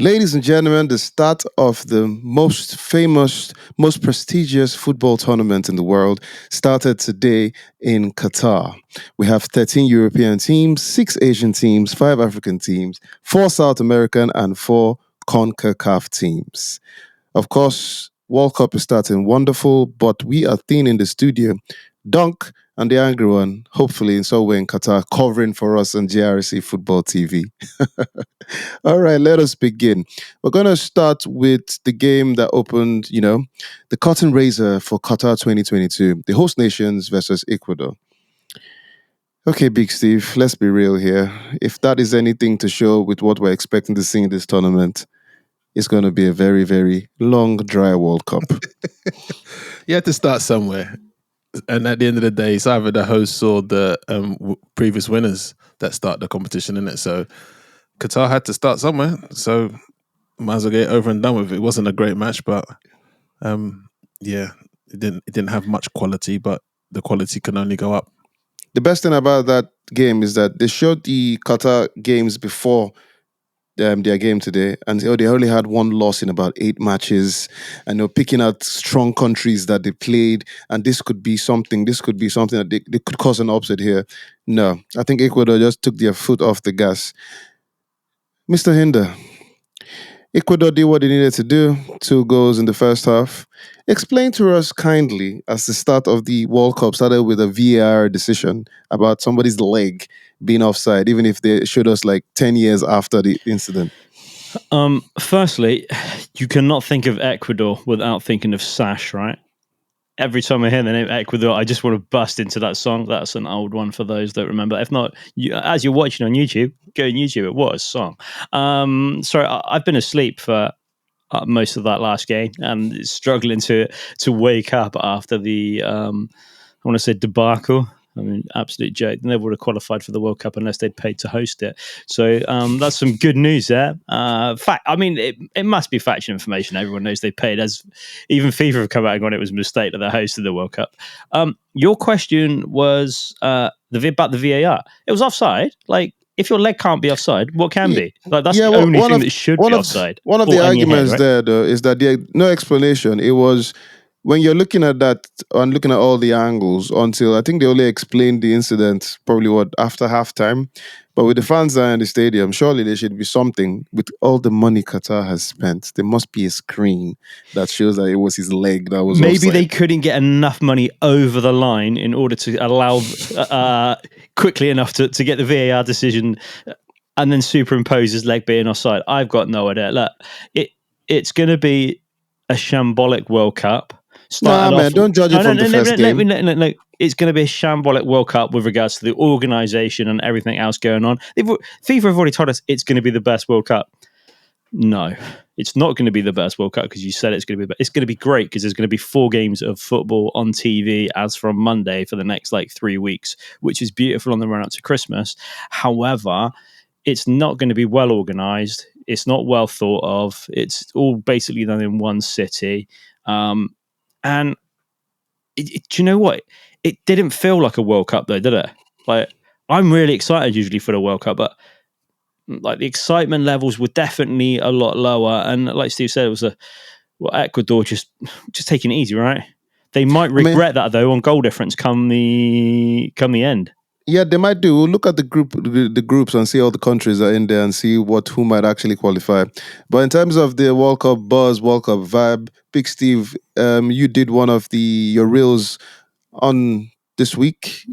Ladies and gentlemen, the start of the most famous, most prestigious football tournament in the world started today in Qatar. We have 13 European teams, 6 Asian teams, 5 African teams, 4 South American, and 4 CONCACAF teams. Of course, World Cup is starting wonderful, but we are thin in the studio. Dunk and the angry one, hopefully in some way in Qatar, covering for us on GRC Football TV. All right, let us begin. We're going to start with the game that opened, the curtain raiser for Qatar 2022, the host nations versus Ecuador. Okay, Big Steve, let's be real here. If that is anything to show with what we're expecting to see in this tournament, it's going to be a very, very long, dry World Cup. You had to start somewhere. And at the end of the day, it's either the hosts or the previous winners that start the competition, in it. So Qatar had to start somewhere. So might as well get it over and done with. It wasn't a great match, but it didn't have much quality, but the quality can only go up. The best thing about that game is that they showed the Qatar games before their game today, and they only had one loss in about 8 matches, and they're picking out strong countries that they played, and this could be something that they could cause an upset here. No, I think Ecuador just took their foot off the gas. Mr. Hinder, Ecuador did what they needed to do, 2 goals in the first half. Explain to us kindly, as the start of the World Cup started with a VAR decision about somebody's leg being offside, even if they showed us like 10 years after the incident. Firstly, you cannot think of Ecuador without thinking of Sash, right? Every time I hear the name Ecuador, I just want to bust into that song. That's an old one for those that remember. If not, as you're watching on YouTube, go on YouTube. It was a song. Sorry, I've been asleep for most of that last game and struggling to wake up after the, I want to say debacle. I mean, absolute joke. They never would have qualified for the World Cup unless they'd paid to host it. So that's some good news there. It must be factual information. Everyone knows they paid. As even FIFA have come out and gone, it was a mistake that they hosted the World Cup. Your question was about the VAR. It was offside. Like, if your leg can't be offside, what can be? Like, that's the only thing that should be offside. One of the arguments right? there, though, is that there's no explanation. It was when you're looking at that and looking at all the angles until I think they only explained the incident probably after halftime. But with the fans there in the stadium, surely there should be something. With all the money Qatar has spent, there must be a screen that shows that it was his leg that was maybe offside. They couldn't get enough money over the line in order to allow quickly enough to get the VAR decision and then superimpose his leg being offside. I've got no idea. Look, it's going to be a shambolic World Cup. Don't judge it from the first game. No. It's going to be a shambolic World Cup with regards to the organisation and everything else going on. FIFA have already told us it's going to be the best World Cup. No, it's not going to be the best World Cup because you said it's going to be. It's going to be great because there's going to be 4 games of football on TV as from Monday for the next 3 weeks, which is beautiful on the run up to Christmas. However, it's not going to be well organised. It's not well thought of. It's all basically done in one city. And do you know what? It didn't feel like a World Cup though, did it? Like, I'm really excited usually for the World Cup, but the excitement levels were definitely a lot lower. And like Steve said, it was Ecuador just taking it easy, right? They might regret that though on goal difference come the end. Yeah, they might do. We'll look at the groups and see all the countries are in there and see who might actually qualify. But in terms of the World Cup buzz, World Cup vibe, Big Steve, you did one of your reels on this week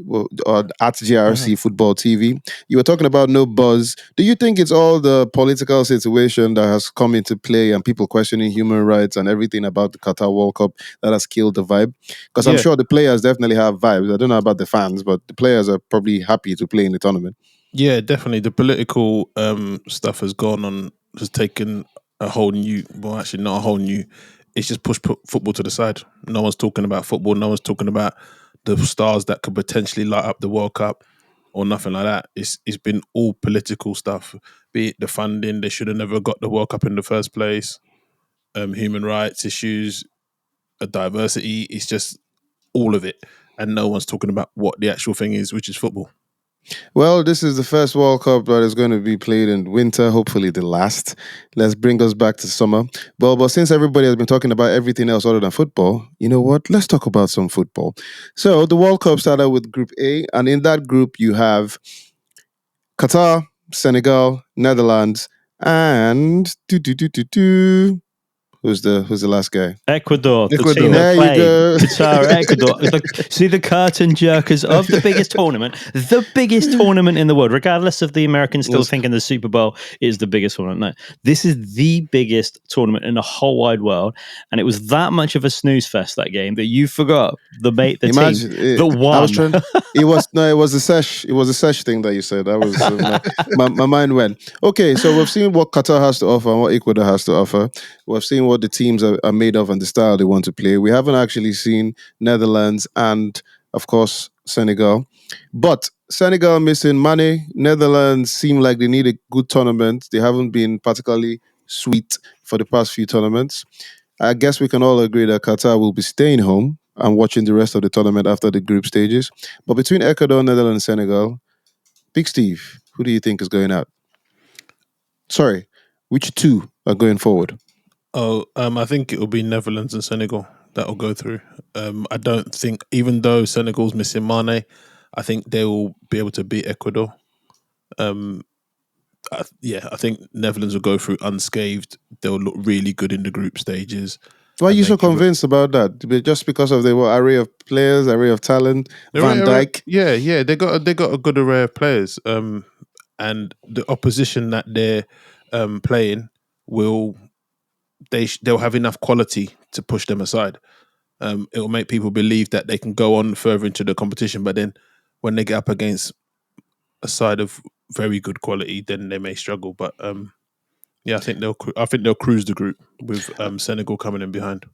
at GRC Football TV. You were talking about no buzz. Do you think it's all the political situation that has come into play and people questioning human rights and everything about the Qatar World Cup that has killed the vibe? Because I'm sure the players definitely have vibes. I don't know about the fans, but the players are probably happy to play in the tournament. Yeah, definitely. The political stuff has taken a whole new, well, actually not a whole new, it's just pushed football to the side. No one's talking about football. No one's talking about the stars that could potentially light up the World Cup or nothing like that. It's been all political stuff, be it the funding, they should have never got the World Cup in the first place, human rights issues, diversity, it's just all of it. And no one's talking about what the actual thing is, which is football. Well, this is the first World Cup that is going to be played in winter, hopefully the last. Let's bring us back to summer. But since everybody has been talking about everything else other than football, you know what? Let's talk about some football. So the World Cup started with Group A, and in that group you have Qatar, Senegal, Netherlands, and who's the last guy? Ecuador, the team Ecuador. that There you played go. Qatar, Ecuador. See the curtain jerkers of the biggest tournament in the world, regardless of the Americans still Was- thinking the Super Bowl is the biggest tournament. No, this is the biggest tournament in the whole wide world, and it was that much of a snooze fest that game that you forgot the team Imagine that I was won. trying. It was no, it was the sesh. It was the sesh thing that you said. That was my mind went. Okay, so we've seen what Qatar has to offer and what Ecuador has to offer. We've seen what the teams are made of and the style they want to play. We haven't actually seen Netherlands and, of course, Senegal. But Senegal missing Mane. Netherlands seem like they need a good tournament. They haven't been particularly sweet for the past few tournaments. I guess we can all agree that Qatar will be staying home and watching the rest of the tournament after the group stages. But between Ecuador, Netherlands, and Senegal, Big Steve, who do you think is going out? Sorry, which two are going forward? I think it will be Netherlands and Senegal that will go through. I don't think, even though Senegal's missing Mane, I think they will be able to beat Ecuador. Um, I think Netherlands will go through unscathed. They'll look really good in the group stages, Why are and you they so can. convinced about that? Just because of the array of players, array of talent, Van Dijk. Yeah, they got a good array of players. And the opposition that they're playing will they'll have enough quality to push them aside. It will make people believe that they can go on further into the competition, but then when they get up against a side of very good quality, then they may struggle. But yeah, I think they'll cruise the group with Senegal coming in behind.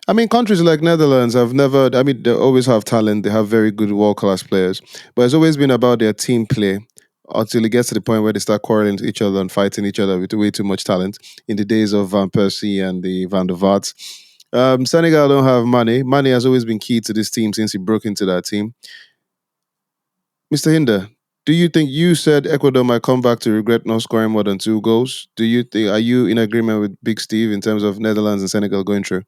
I mean, countries like Netherlands have never. I mean, they always have talent. They have very good world class players, but it's always been about their team play until it gets to the point where they start quarreling to each other and fighting each other with way too much talent. In the days of Van Persie and the Van der Vaarts, Senegal don't have money. Money has always been key to this team since he broke into that team. Mr. Hinder, do you think you said Ecuador might come back to regret not scoring more than 2 goals? Do you think are you in agreement with Big Steve in terms of Netherlands and Senegal going through?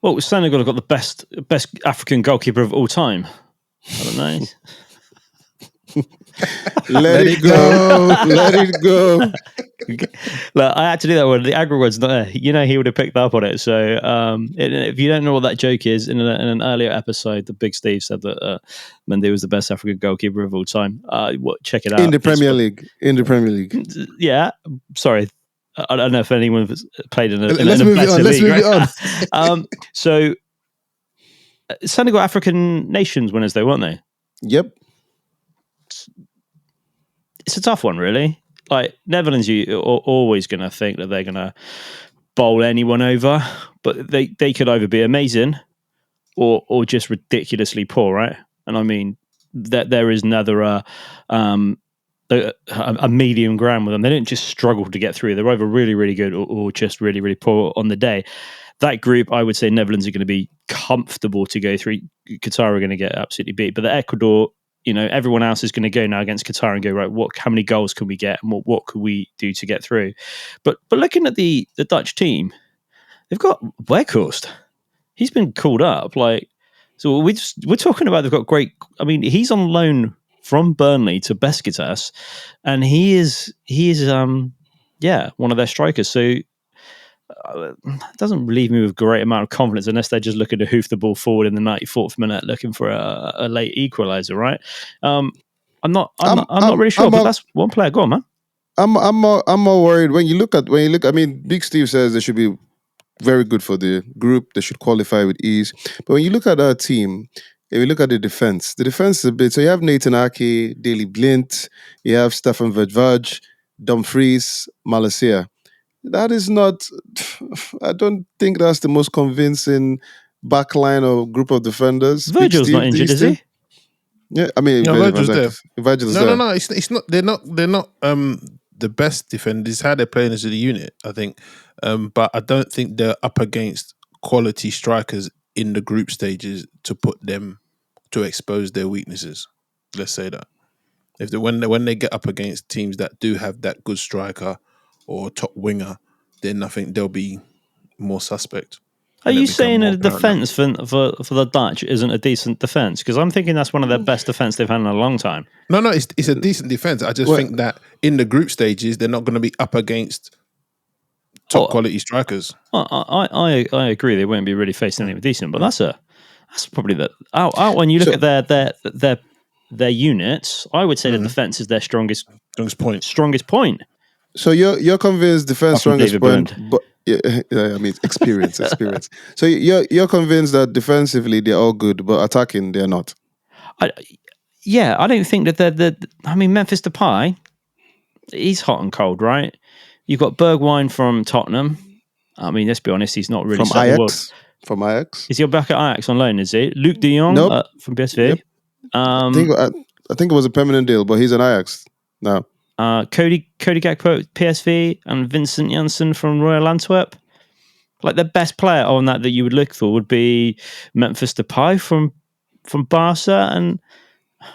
Well, Senegal have got the best African goalkeeper of all time. I don't know. Let it go. Let it go. Look, I had to do that one. The aggregate's not there. He would have picked up on it. So, if you don't know what that joke is, in an earlier episode, the Big Steve said that Mendy was the best African goalkeeper of all time. Check it out. In the Premier League. In the Premier League. Yeah. Sorry. I don't know if anyone has played in a Let's in a move it better on. Let's league, move it right? on. So, Senegal African nations winners, though, weren't they? Yep. It's a tough one, really. Like Netherlands, you're always going to think that they're going to bowl anyone over, but they could either be amazing or just ridiculously poor, right? And I mean that there is neither a medium ground with them. They didn't just struggle to get through. They're either really, really good or just really, really poor on the day. That group, I would say Netherlands are going to be comfortable to go through. Qatar are going to get absolutely beat. But the Ecuador, everyone else is going to go now against Qatar and go, right, how many goals can we get and what could we do to get through? But looking at the Dutch team, they've got Weghorst. He's been called up. So we're talking about they've got great. I mean, he's on loan from Burnley to Besiktas, and he is one of their strikers. So it doesn't leave me with a great amount of confidence unless they're just looking to hoof the ball forward in the 94th minute, looking for a late equaliser, right? I'm not really sure, but that's one player. Go on, man. I'm more worried when you look. I mean, Big Steve says they should be very good for the group. They should qualify with ease. But when you look at our team, if you look at the defense is a bit. So you have Nathan Ake, Daley Blint, you have Stefan Vervaaj, Dumfries, Malacia. That is not. I don't think that's the most convincing backline or group of defenders. Big Virgil's not Steve, injured, these is two. he? Yeah, I mean, No, Virgil's there. Virgil's No, there. no, no. It's not. They're not. The best defenders. How they're playing as a unit, I think. But I don't think they're up against quality strikers in the group stages to put them to expose their weaknesses. Let's say that. When they get up against teams that do have that good striker or top winger, then I think they'll be more suspect. Are And you it'll become saying more that the apparent defence for the Dutch isn't a decent defence? Because I'm thinking that's one of their best defence they've had in a long time. No, it's a decent defense. I just think that in the group stages, they're not going to be up against top quality strikers. I agree they won't be really facing anything decent, but that's probably out when you look at their units. I would say the defense is their strongest point. So you're convinced defense strongest David point, Blind. but I mean experience. So you're convinced that defensively they're all good, but attacking they're not. I don't think that I mean, Memphis Depay, he's hot and cold, right? You've got Bergwijn from Tottenham. I mean, let's be honest, he's not really from Ajax. From Ajax, is he back at Ajax on loan? Is he Luke De Jong from PSV? Yep. I think it was a permanent deal, but he's an Ajax now. Cody Gakpo at PSV and Vincent Janssen from Royal Antwerp. Like the best player on that you would look for would be Memphis Depay from Barca, and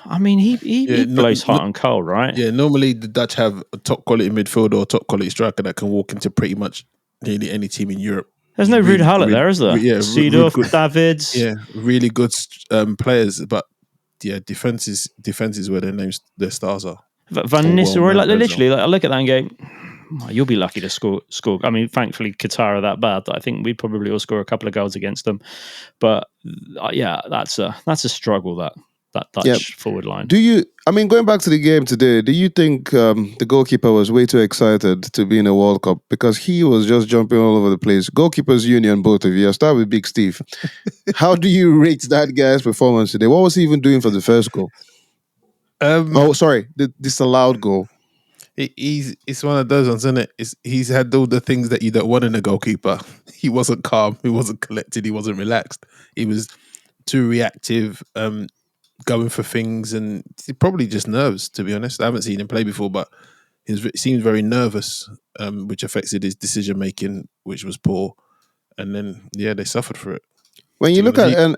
I mean he blows hot and cold, right? Yeah, normally the Dutch have a top quality midfielder or top quality striker that can walk into pretty much nearly any team in Europe. There's no Ruud Gullit there, is there? Yeah, Seedorf, Davids. Yeah, really good players, but yeah, defense is where their stars are. Van Nistelrooy, literally, I look at that and go, you'll be lucky to score. I mean, thankfully, Qatar are that bad that I think we'd probably all score a couple of goals against them. But yeah, that's a struggle, that Dutch forward line. Going back to the game today, do you think the goalkeeper was way too excited to be in a World Cup? Because he was just jumping all over the place. Goalkeepers Union, both of you. I'll start with Big Steve. How do you rate that guy's performance today? What was he even doing for the first goal? The disallowed goal. It's one of those ones, isn't it? He's had all the things that you don't want in a goalkeeper. He wasn't calm. He wasn't collected. He wasn't relaxed. He was too reactive, going for things, and probably just nerves. To be honest, I haven't seen him play before, but he seems very nervous, which affected his decision making, which was poor. And then they suffered for it. When you look at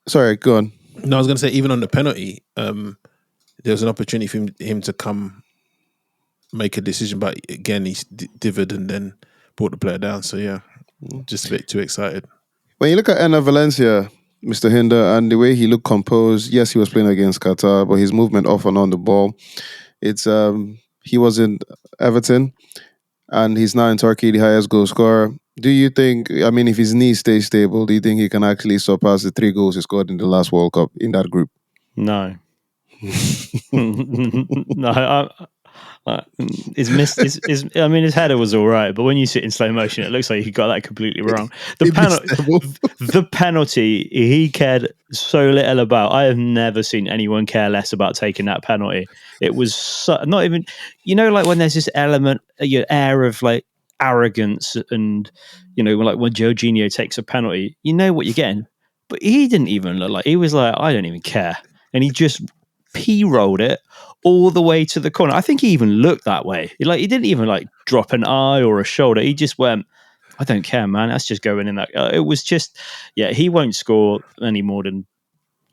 sorry, go on. No, I was going to say even on the penalty, there was an opportunity for him to come make a decision, but again he dithered and then brought the player down. So yeah, just a bit too excited. When you look at Enner Valencia, Mr. Hinder, and the way he looked composed, yes, he was playing against Qatar, but his movement off and on the ball, it's he was in Everton and he's now in Turkey, the highest goal scorer. Do you think, if his knees stay stable, do you think he can actually surpass the 3 goals he scored in the last World Cup in that group? No. No, his header was all right, but when you see it in slow motion, it looks like he got that completely wrong. The penalty, he cared so little about. I have never seen anyone care less about taking that penalty. It was not even, like when there's this element, air of like arrogance, and like when Jorginho takes a penalty, you know what you're getting. But he didn't even look like, he was like, I don't even care, and he just rolled it all the way to the corner. I think he even looked that way. He didn't even drop an eye or a shoulder. He just went, I don't care, man. That's just going in that. It was just, he won't score any more than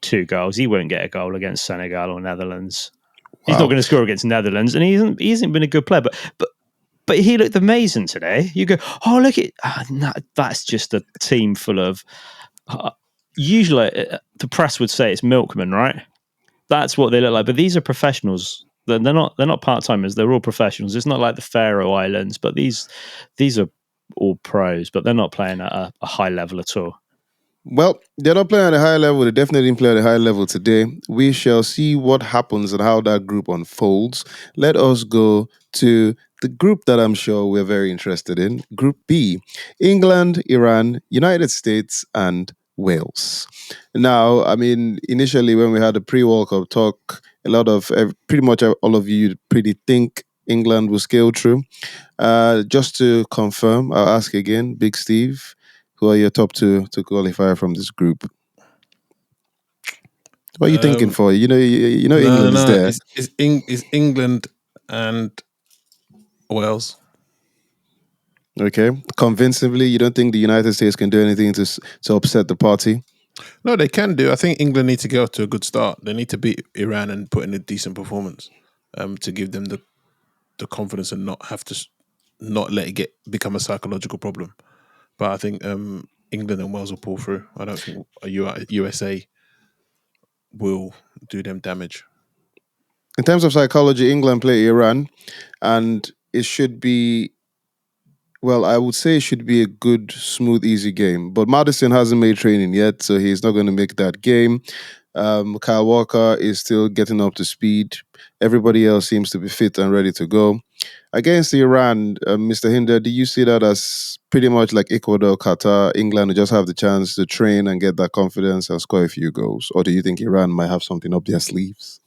2 goals. He won't get a goal against Senegal or Netherlands. Wow. He's not going to score against Netherlands, and he hasn't been a good player. But he looked amazing today. You go, oh look that's just a team full of. Usually, the press would say it's milkmen, right? That's what they look like, but these are professionals. They're not part-timers. They're all professionals. It's not like the Faroe Islands, but these are all pros, but they're not playing at a high level at all. Well, they're not playing at a high level. They definitely didn't play at a high level today. We shall see what happens and how that group unfolds. Let us go to the group that I'm sure we're very interested in. Group B: England, Iran, United States, and Wales. Now, initially when we had the pre-World Cup talk, pretty much all of you think England will scale through. Just to confirm, I'll ask again, Big Steve, who are your top 2 to qualify from this group? What are you thinking for? England is there. It's England and Wales. Okay. Convincingly, you don't think the United States can do anything to upset the party? No, they can do. I think England need to get off to a good start. They need to beat Iran and put in a decent performance to give them the confidence and not have to not let it become a psychological problem. But I think England and Wales will pull through. I don't think USA will do them damage. In terms of psychology, England play Iran, and it should be, well, I would say it should be a good, smooth, easy game. But Madison hasn't made training yet, so he's not going to make that game. Kyle Walker is still getting up to speed. Everybody else seems to be fit and ready to go. Against Iran, Mr. Hinder, do you see that as pretty much like Ecuador, Qatar, England will just have the chance to train and get that confidence and score a few goals? Or do you think Iran might have something up their sleeves?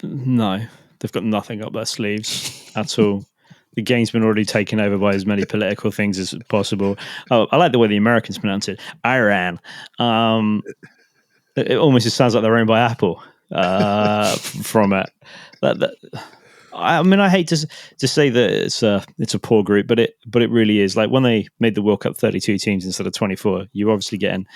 No, they've got nothing up their sleeves at all. The game's been already taken over by as many political things as possible. Oh, I like the way the Americans pronounce it, Iran. It almost just sounds like they're owned by Apple from it. I mean, I hate to say that it's a poor group, but it really is. Like when they made the World Cup 32 teams instead of 24, you're obviously getting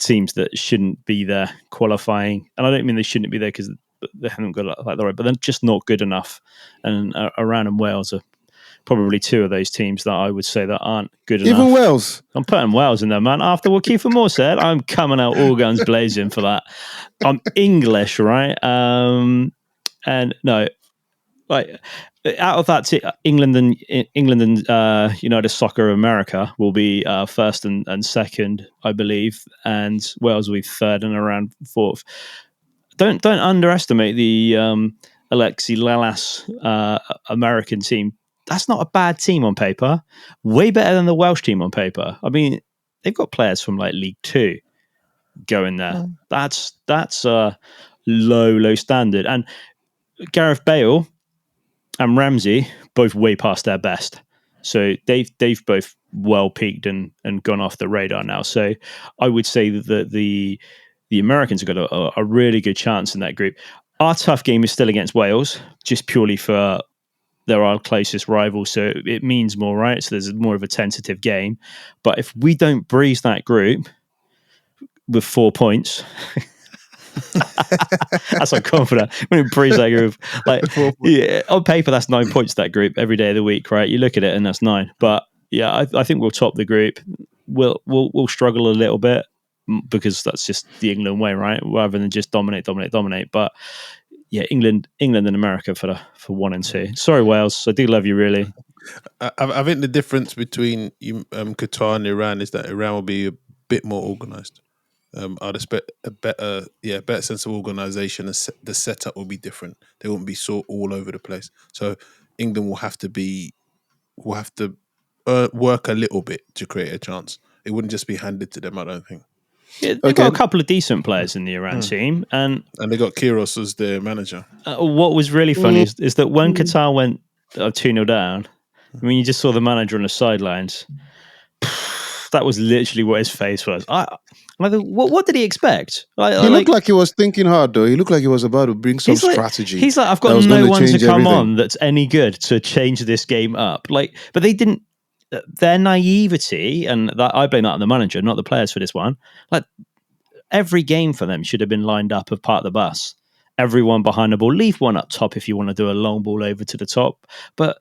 teams that shouldn't be there qualifying, and I don't mean they shouldn't be there because they haven't got like the right, but they're just not good enough. And Iran and Wales are probably two of those teams that I would say that aren't good enough. Even Wales. I'm putting Wales in there, man. After what Kiefer Moore said, I'm coming out all guns blazing for that. I'm English, right? And no, like out of that, England and United Soccer of America will be first and second, I believe, and Wales will be third and around fourth. Don't underestimate the Alexi Lalas American team. That's not a bad team on paper. Way better than the Welsh team on paper. I mean, they've got players from like League Two going there. That's low standard. And Gareth Bale and Ramsey both way past their best. So they've both well peaked and gone off the radar now. So I would say that the Americans have got a really good chance in that group. Our tough game is still against Wales, just purely for they're our closest rival, so it means more, right? So there's more of a tentative game. But if we don't breeze that group with 4 points, that's not confident. When we breeze that group, like yeah, on paper, that's 9 points that group every day of the week, right? You look at it and that's 9. But yeah, I think we'll top the group. We'll struggle a little bit because that's just the England way, right? Rather than just dominate. But yeah, England and America for 1 and 2. Sorry, Wales. I do love you, really. I think the difference between Qatar and Iran is that Iran will be a bit more organised. I'd expect a better sense of organisation. The setup will be different. They won't be so all over the place. So England will have to work a little bit to create a chance. It wouldn't just be handed to them, I don't think. Yeah, they've got a couple of decent players in the Iran team, and they got Kyrgios as their manager. What was really funny is that when Qatar went 2-0 down, I mean, you just saw the manager on the sidelines. That was literally what his face was. What did he expect? He looked like he was thinking hard, though. He looked like he was about to bring some strategy. He's like, I've got no one to come on that's any good to change this game up. Like, but they didn't. Their naivety, and that I blame that on the manager, not the players for this one. Like every game for them should have been lined up as part of the bus. Everyone behind the ball, leave one up top if you want to do a long ball over to the top. But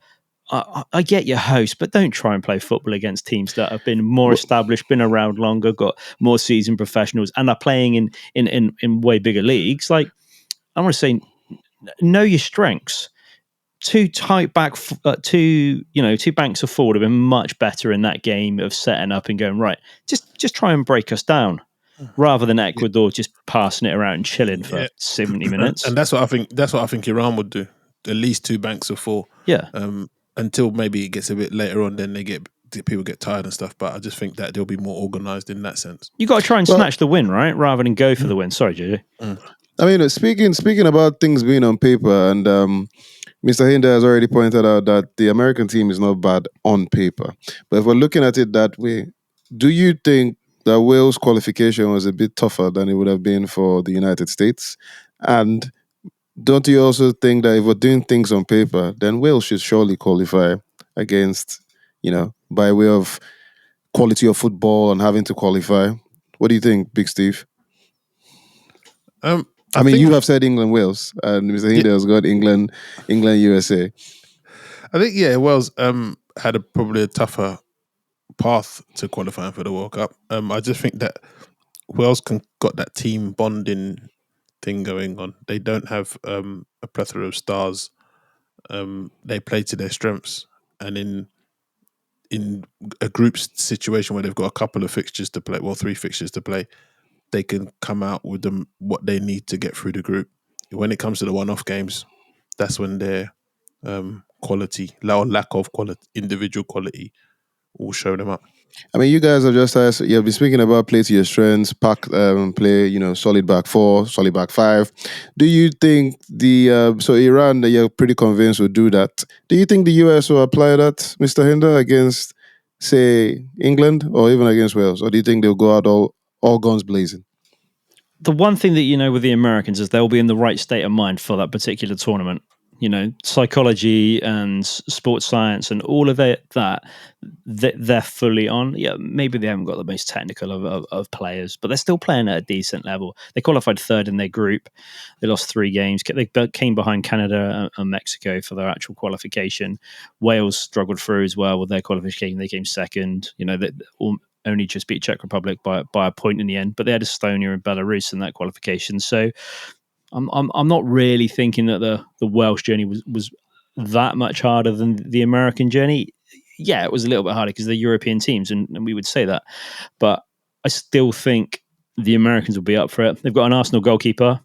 I get your host, but don't try and play football against teams that have been more established, been around longer, got more seasoned professionals, and are playing in way bigger leagues. Like I want to say, know your strengths. Two banks of forward have been much better in that game of setting up and going right. Just try and break us down, rather than Ecuador just passing it around and chilling for 70 minutes. And that's what I think. That's what I think Iran would do. At least 2 banks of 4. Yeah. Until maybe it gets a bit later on, then people get tired and stuff. But I just think that they'll be more organised in that sense. You got to try and snatch the win, right, rather than go for the win. Sorry, JJ. I mean, speaking about things being on paper, and Mr. Hinder has already pointed out that the American team is not bad on paper. But if we're looking at it that way, do you think that Wales' qualification was a bit tougher than it would have been for the United States? And don't you also think that if we're doing things on paper, then Wales should surely qualify against, by way of quality of football and having to qualify? What do you think, Big Steve? I I mean, think you have said England, Wales, and Mr. Hinda has got England, USA. Wales had probably a tougher path to qualifying for the World Cup. I just think that Wales got that team bonding thing going on. They don't have a plethora of stars. They play to their strengths, and in a group situation where they've got a couple of fixtures to play, well, 3 fixtures to play, they can come out with them what they need to get through the group. When it comes to the one-off games, that's when their quality or lack of quality, individual quality, will show them up. I mean, you guys have just you've been speaking about play to your strengths, play, solid back 4, solid back 5. Do you think so Iran, you're pretty convinced will do that? Do you think the US will apply that, Mr. Hinder, against, say, England or even against Wales? Or do you think they'll go out all guns blazing? The one thing that you know with the Americans is they'll be in the right state of mind for that particular tournament. Psychology and sports science and all of that they're fully on. Yeah, maybe they haven't got the most technical of players, but they're still playing at a decent level. They qualified 3rd in their group. They lost 3 games. They came behind Canada and Mexico for their actual qualification. Wales struggled through as well with their qualification. They came 2nd. They only just beat Czech Republic by a point in the end, but they had Estonia and Belarus in that qualification. So I'm not really thinking that the Welsh journey was that much harder than the American journey. Yeah, it was a little bit harder because they're European teams, and we would say that. But I still think the Americans will be up for it. They've got an Arsenal goalkeeper,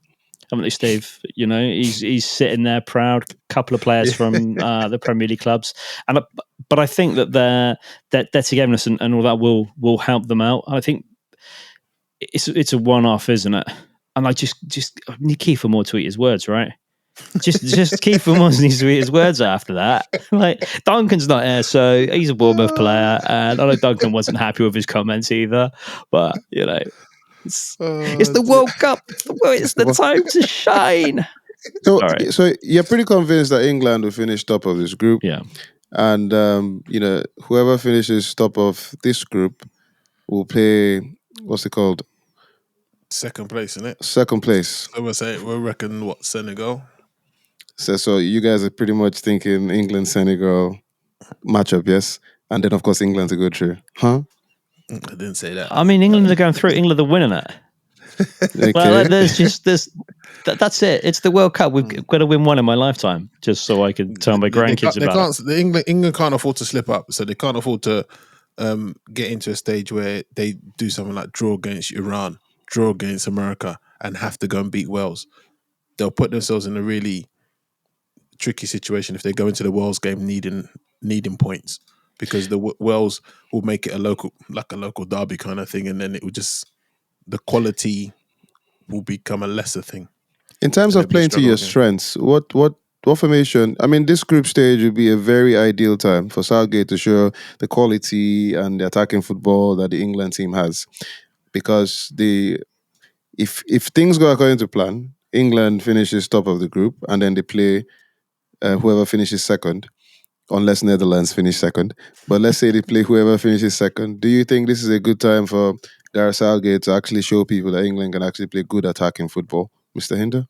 haven't they, Steve? He's sitting there proud. Couple of players from the Premier League clubs, but I think that their togetherness and all that will help them out. I think it's a one-off, isn't it? And I just need Kiefer Moore to eat his words, right? Just Kiefer Moore needs to eat his words after that. Like, Duncan's not here, so he's a Bournemouth player, and I know Duncan wasn't happy with his comments either. But it's the World Cup. It's the time to shine. So you're pretty convinced that England will finish top of this group, Yeah. And whoever finishes top of this group will play. What's it called? Second place, isn't it? Second place. We'll reckon what, Senegal? So you guys are pretty much thinking England-Senegal matchup, yes? And then, of course, England to go through. Huh? I didn't say that. I mean, England are going through. England are winning it. Okay. Well, there's just this. That's it. It's the World Cup. We've got to win one in my lifetime, just so I can tell my grandkids about it. England can't afford to slip up, so they can't afford to get into a stage where they do something like draw against Iran, draw against America, and have to go and beat Wales. They'll put themselves in a really tricky situation if they go into the Wales game needing points, because the Wales will make it a local derby kind of thing, and then it will just, the quality will become a lesser thing. In terms of playing to your strengths, what formation? I mean, this group stage would be a very ideal time for Southgate to show the quality and the attacking football that the England team has, because if things go according to plan, England finishes top of the group, and then they play whoever finishes second, unless Netherlands finish second. But let's say they play whoever finishes second. Do you think this is a good time for Gareth Southgate to actually show people that England can actually play good attacking football, Mr. Hinder?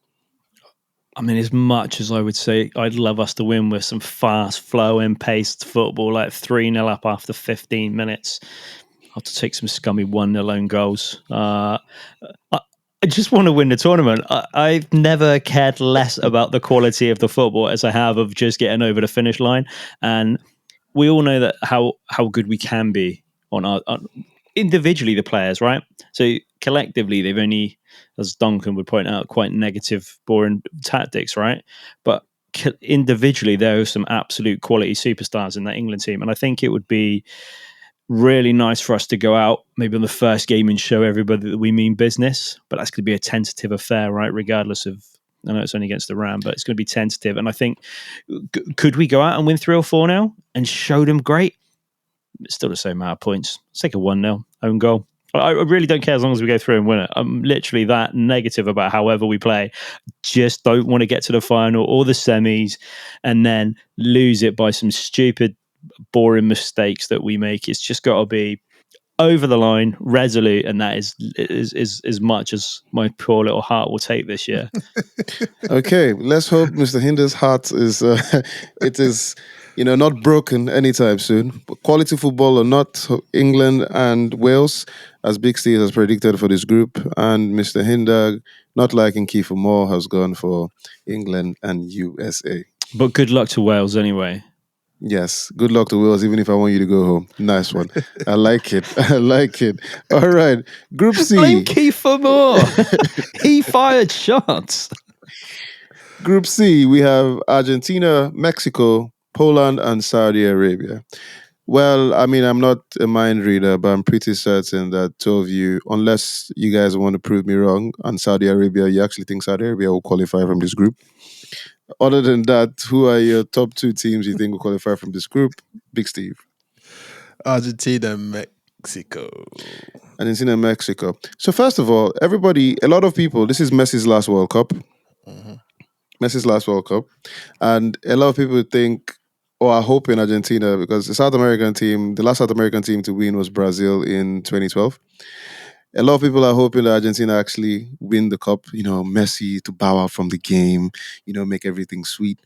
I mean, as much as I would say I'd love us to win with some fast flowing paced football, like 3-0 up after 15 minutes, I'll have to take some scummy 1-0 own goals. I just want to win the tournament. I've never cared less about the quality of the football as I have of just getting over the finish line. And we all know that how good we can be on individually, the players, right? So collectively, they've only, as Duncan would point out, quite negative, boring tactics, right? But individually, there are some absolute quality superstars in that England team. And I think it would be really nice for us to go out maybe on the first game and show everybody that we mean business, but that's going to be a tentative affair, right? Regardless of, I know it's only against Iran, but it's going to be tentative. And I think, could we go out and win 3 or 4 now and show them great? It's still the same amount of points. Let's take a 1-0 own goal. I really don't care as long as we go through and win it. I'm literally that negative about however we play. Just don't want to get to the final or the semis and then lose it by some stupid boring mistakes that we make. It's just got to be over the line, resolute, and that is as much as my poor little heart will take this year. Okay, let's hope Mr. Hinder's heart is it is not broken anytime soon. But quality football or not, England and Wales, as Big Steve has predicted for this group, and Mr. Hinder, not liking Kiefer Moore, has gone for England and USA. But good luck to Wales anyway. Yes, good luck to Wales, even if I want you to go home. Nice one. I like it. I like it. All right, Group C. Blame Kiefer Moore. He fired shots. Group C, we have Argentina, Mexico, Poland, and Saudi Arabia. Well, I mean, I'm not a mind reader, but I'm pretty certain that two of you, unless you guys want to prove me wrong, on Saudi Arabia, you actually think Saudi Arabia will qualify from this group. Other than that, who are your top two teams you think will qualify from this group? Big Steve. Argentina, Mexico. Argentina and Mexico. So first of all, everybody, a lot of people, this is Messi's last World Cup. Messi's last World Cup. And a lot of people think or are hoping Argentina, because the last South American team to win was Brazil in 2012. A lot of people are hoping that Argentina actually win the cup, Messi to bow out from the game, make everything sweet.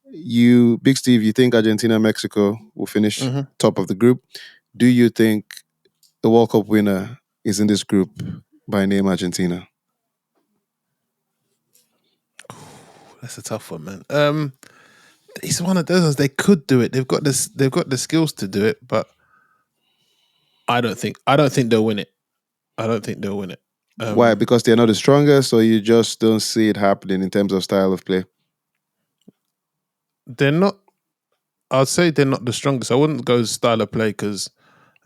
You, Big Steve, you think Argentina and Mexico will finish top of the group. Do you think the World Cup winner is in this group by name Argentina? That's a tough one, man. It's one of those ones. They could do it. They've got this. They've got the skills to do it, but I don't think they'll win it. I don't think they'll win it. Why? Because they're not the strongest, or you just don't see it happening in terms of style of play? They're not. I'd say they're not the strongest. I wouldn't go style of play because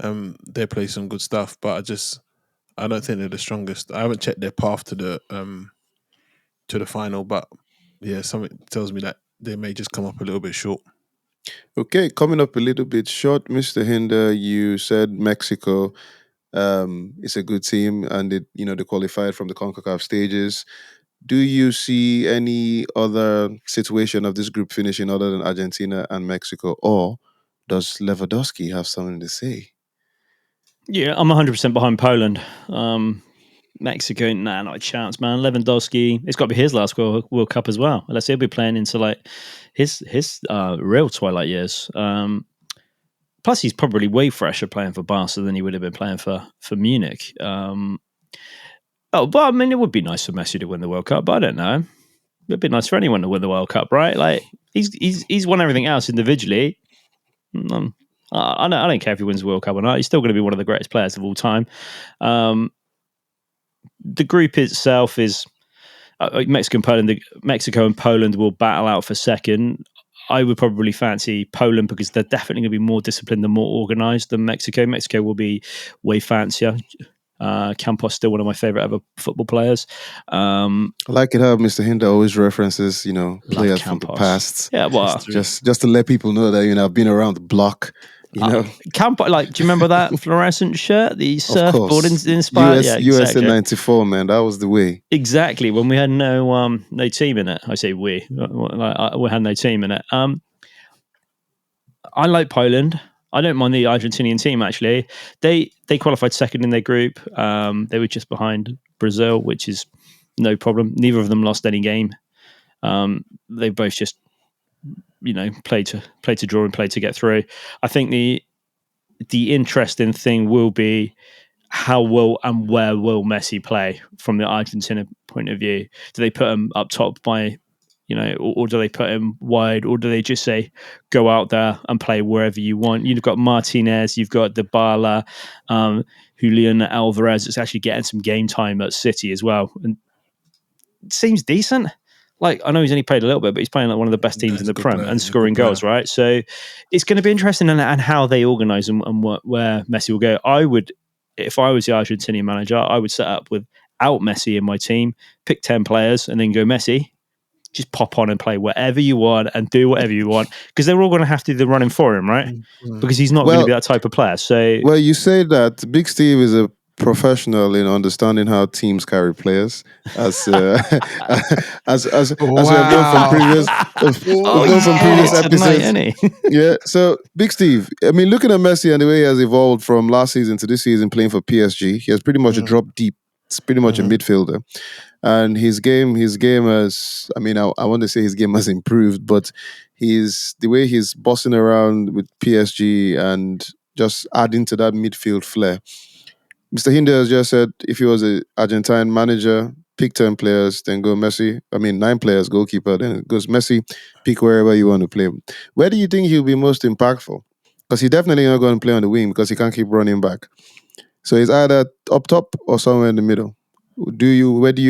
they play some good stuff, but I don't think they're the strongest. I haven't checked their path to the final, but yeah, something tells me that they may just come up a little bit short. Okay, coming up a little bit short, Mr. Hinder, you said Mexico is a good team and they qualified from the CONCACAF stages. Do you see any other situation of this group finishing other than Argentina and Mexico, or does Lewandowski have something to say? Yeah, I'm 100% behind Poland. Mexico, nah, not a chance, man. Lewandowski, it's got to be his last World Cup as well, unless he'll be playing into like his real twilight years. Plus, he's probably way fresher playing for Barca than he would have been playing for Munich. But I mean, it would be nice for Messi to win the World Cup, but I don't know. It'd be nice for anyone to win the World Cup, right? Like he's won everything else individually. I don't care if he wins the World Cup or not. He's still going to be one of the greatest players of all time. The group itself is Mexico and Poland will battle out for second. I would probably fancy Poland because they're definitely going to be more disciplined and more organised than Mexico. Mexico will be way fancier. Campos still one of my favourite ever football players. I like it how Mr. Hinder always references, players from the past. Yeah, well, just to let people know that I've been around the block. Campos, do you remember that fluorescent shirt, the surfboard inspired? USA '94, man, that was the way. Exactly, when we had no team in it. I say we had no team in it. I like Poland. I don't mind the Argentinian team, actually. They qualified second in their group. They were just behind Brazil, which is no problem. Neither of them lost any game. They both just, played to draw and played to get through. I think the interesting thing will be how will and where will Messi play from the Argentina point of view. Do they put him up top by... or do they put him wide, or do they just say, go out there and play wherever you want? You've got Martinez, you've got Dybala, Julian Alvarez. It's actually getting some game time at City as well. And it seems decent. Like, I know he's only played a little bit, but he's playing like one of the best teams in the Prem and scoring goals, right? So it's going to be interesting and how they organise and where Messi will go. I would, if I was the Argentinian manager, I would set up without Messi in my team, pick 10 players and then go Messi. Just pop on and play whatever you want and do whatever you want, because they're all going to have to do the running for him, right? Because he's not going to be that type of player. So, you say that Big Steve is a professional in understanding how teams carry players, as as we have known from Wow. previous Oh, we've known he's from getting previous it tonight, episodes. isn't he? Yeah. So, Big Steve, I mean, looking at Messi and the way he has evolved from last season to this season playing for PSG, he has pretty much dropped deep. It's pretty much a midfielder. And his game has, I mean, I want to say his game has improved, but the way he's bossing around with PSG and just adding to that midfield flair. Mr. Hinder has just said if he was an Argentine manager, pick 10 players, then go Messi. I mean, 9 players, goalkeeper, then it goes Messi, pick wherever you want to play. Where do you think he'll be most impactful? Because he's definitely not going to play on the wing because he can't keep running back. So it's either up top or somewhere in the middle. Where do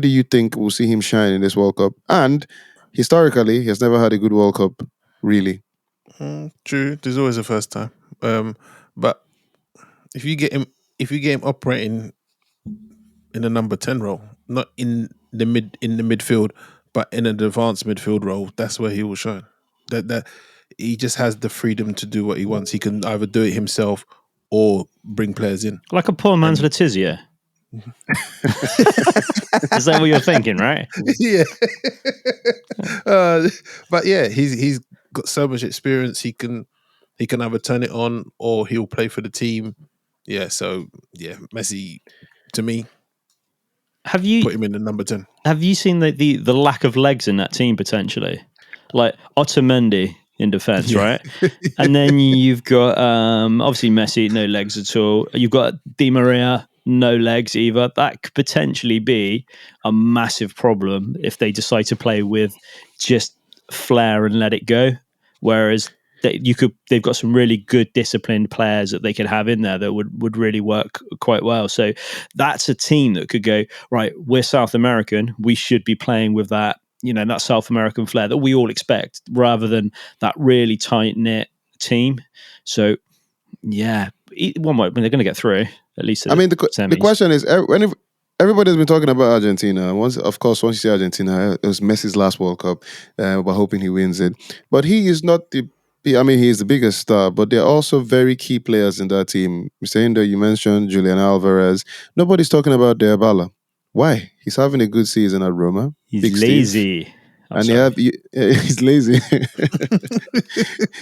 you think we'll see him shine in this World Cup? And historically, he has never had a good World Cup, really. True. There's always a first time. But if you get him operating in a number 10 role, not in the midfield, but in an advanced midfield role, that's where he will shine. That he just has the freedom to do what he wants. He can either do it himself or bring players in. Like a poor man's Letizia. Is that what you're thinking, right? Yeah. But yeah, he's got so much experience. He can either turn it on or he'll play for the team. Yeah, so yeah, Messi to me, Have you put him in the number 10. have you seen the lack of legs in that team potentially? Like Otamendi in defense, right? And then you've got obviously Messi, no legs at all. You've got Di Maria, no legs either. That could potentially be a massive problem if they decide to play with just flair and let it go. Whereas they've got some really good disciplined players that they could have in there that would really work quite well. So that's a team that could go, right, we're South American, we should be playing with that, that South American flair that we all expect, rather than that really tight knit team. So yeah, one way, they're going to get through at least. I mean, the question is, everybody's been talking about Argentina. Once you say Argentina, it was Messi's last World Cup. We're hoping he wins it. But he is not he is the biggest star, but there are also very key players in that team. Mr. Hinder, you mentioned Julian Alvarez. Nobody's talking about Dybala. Why? He's having a good season at Roma. He's Big lazy. He's lazy.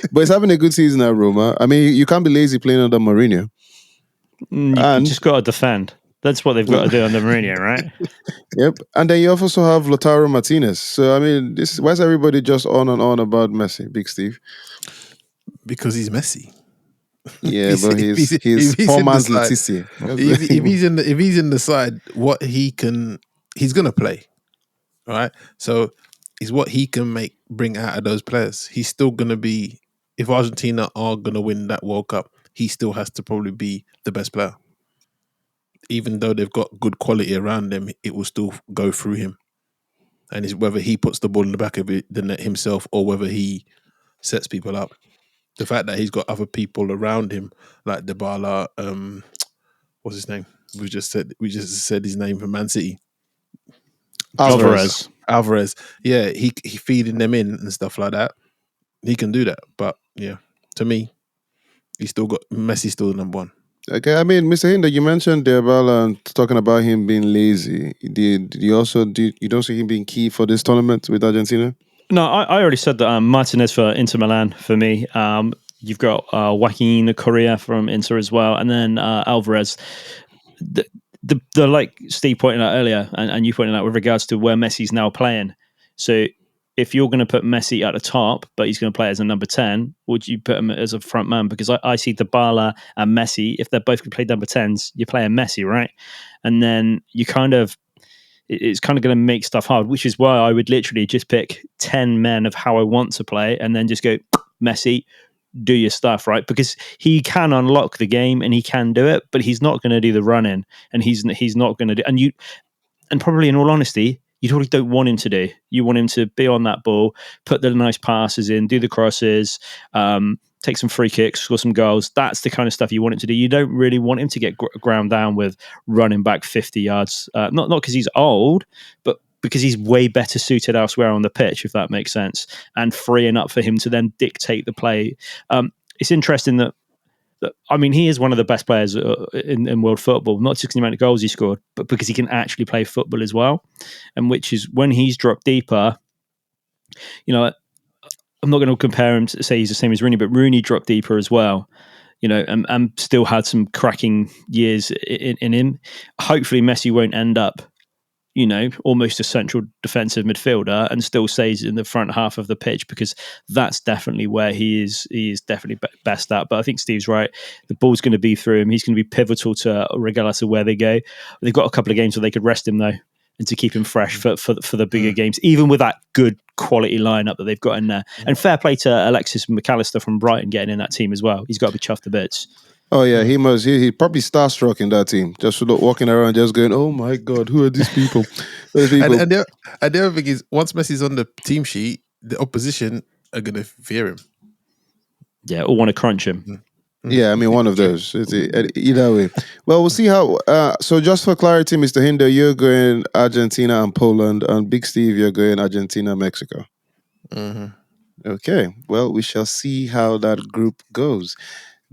But he's having a good season at Roma. I mean, you can't be lazy playing under Mourinho. You just got to defend. That's what they've got to do under Mourinho, right? Yep. And then you also have Lautaro Martinez. So, I mean, why is everybody just on and on about Messi, Big Steve? Because he's Messi. Yeah, but he's poor man's Letizia. If he's in the side, he's gonna play. All right. So it's what he can bring out of those players. He's still gonna be, if Argentina are gonna win that World Cup, he still has to probably be the best player. Even though they've got good quality around them, it will still go through him. And it's whether he puts the ball in the back of the net himself or whether he sets people up. The fact that he's got other people around him, like Dybala, what's his name? We just said his name for Man City. Alvarez. Yeah, he feeding them in and stuff like that. He can do that. But yeah, to me, Messi's still the number 1. Okay, I mean, Mr. Hinder, you mentioned Dybala and talking about him being lazy. You don't see him being key for this tournament with Argentina? No, I already said that Martinez for Inter Milan for me. You've got Joaquin Correa from Inter as well, and then Alvarez. The like Steve pointed out earlier, and you pointed out with regards to where Messi's now playing. So if you're going to put Messi at the top, but he's going to play as a number 10, would you put him as a front man? Because I see Dybala and Messi, if they're both going to play number 10s, you're playing Messi, right? And then it's kind of going to make stuff hard, which is why I would literally just pick 10 men of how I want to play and then just go, Messi, do your stuff, right? Because he can unlock the game and he can do it, but he's not going to do the running, and he's not going to do. And probably, in all honesty, you probably don't want him to do. You want him to be on that ball, put the nice passes in, do the crosses, take some free kicks, score some goals. That's the kind of stuff you want him to do. You don't really want him to get ground down with running back 50 yards. Not because he's old, but because he's way better suited elsewhere on the pitch, if that makes sense, and freeing up for him to then dictate the play. It's interesting that I mean, he is one of the best players in world football, not just the amount of goals he scored, but because he can actually play football as well. And which is when he's dropped deeper, you know, I'm not going to compare him to say he's the same as Rooney, but Rooney dropped deeper as well, you know, and still had some cracking years in him. Hopefully Messi won't end up, you know, almost a central defensive midfielder and still stays in the front half of the pitch, because that's definitely where he is definitely best at. But I think Steve's right. The ball's going to be through him. He's going to be pivotal to regardless of where they go. They've got a couple of games where they could rest him though, and to keep him fresh for the bigger games, even with that good quality lineup that they've got in there. And fair play to Alexis McAllister from Brighton getting in that team as well. He's got to be chuffed to bits. Oh yeah, he must. He probably starstruck in that team, just walking around, just going, "Oh my god, who are these people?" Those people. And the other thing is, once Messi's on the team sheet, the opposition are going to fear him. Yeah, or want to crunch him. Yeah, I mean, one of those. Either way. Well, we'll see how. So, just for clarity, Mr. Hinder, you're going Argentina and Poland, and Big Steve, you're going Argentina, Mexico. Okay. Well, we shall see how that group goes.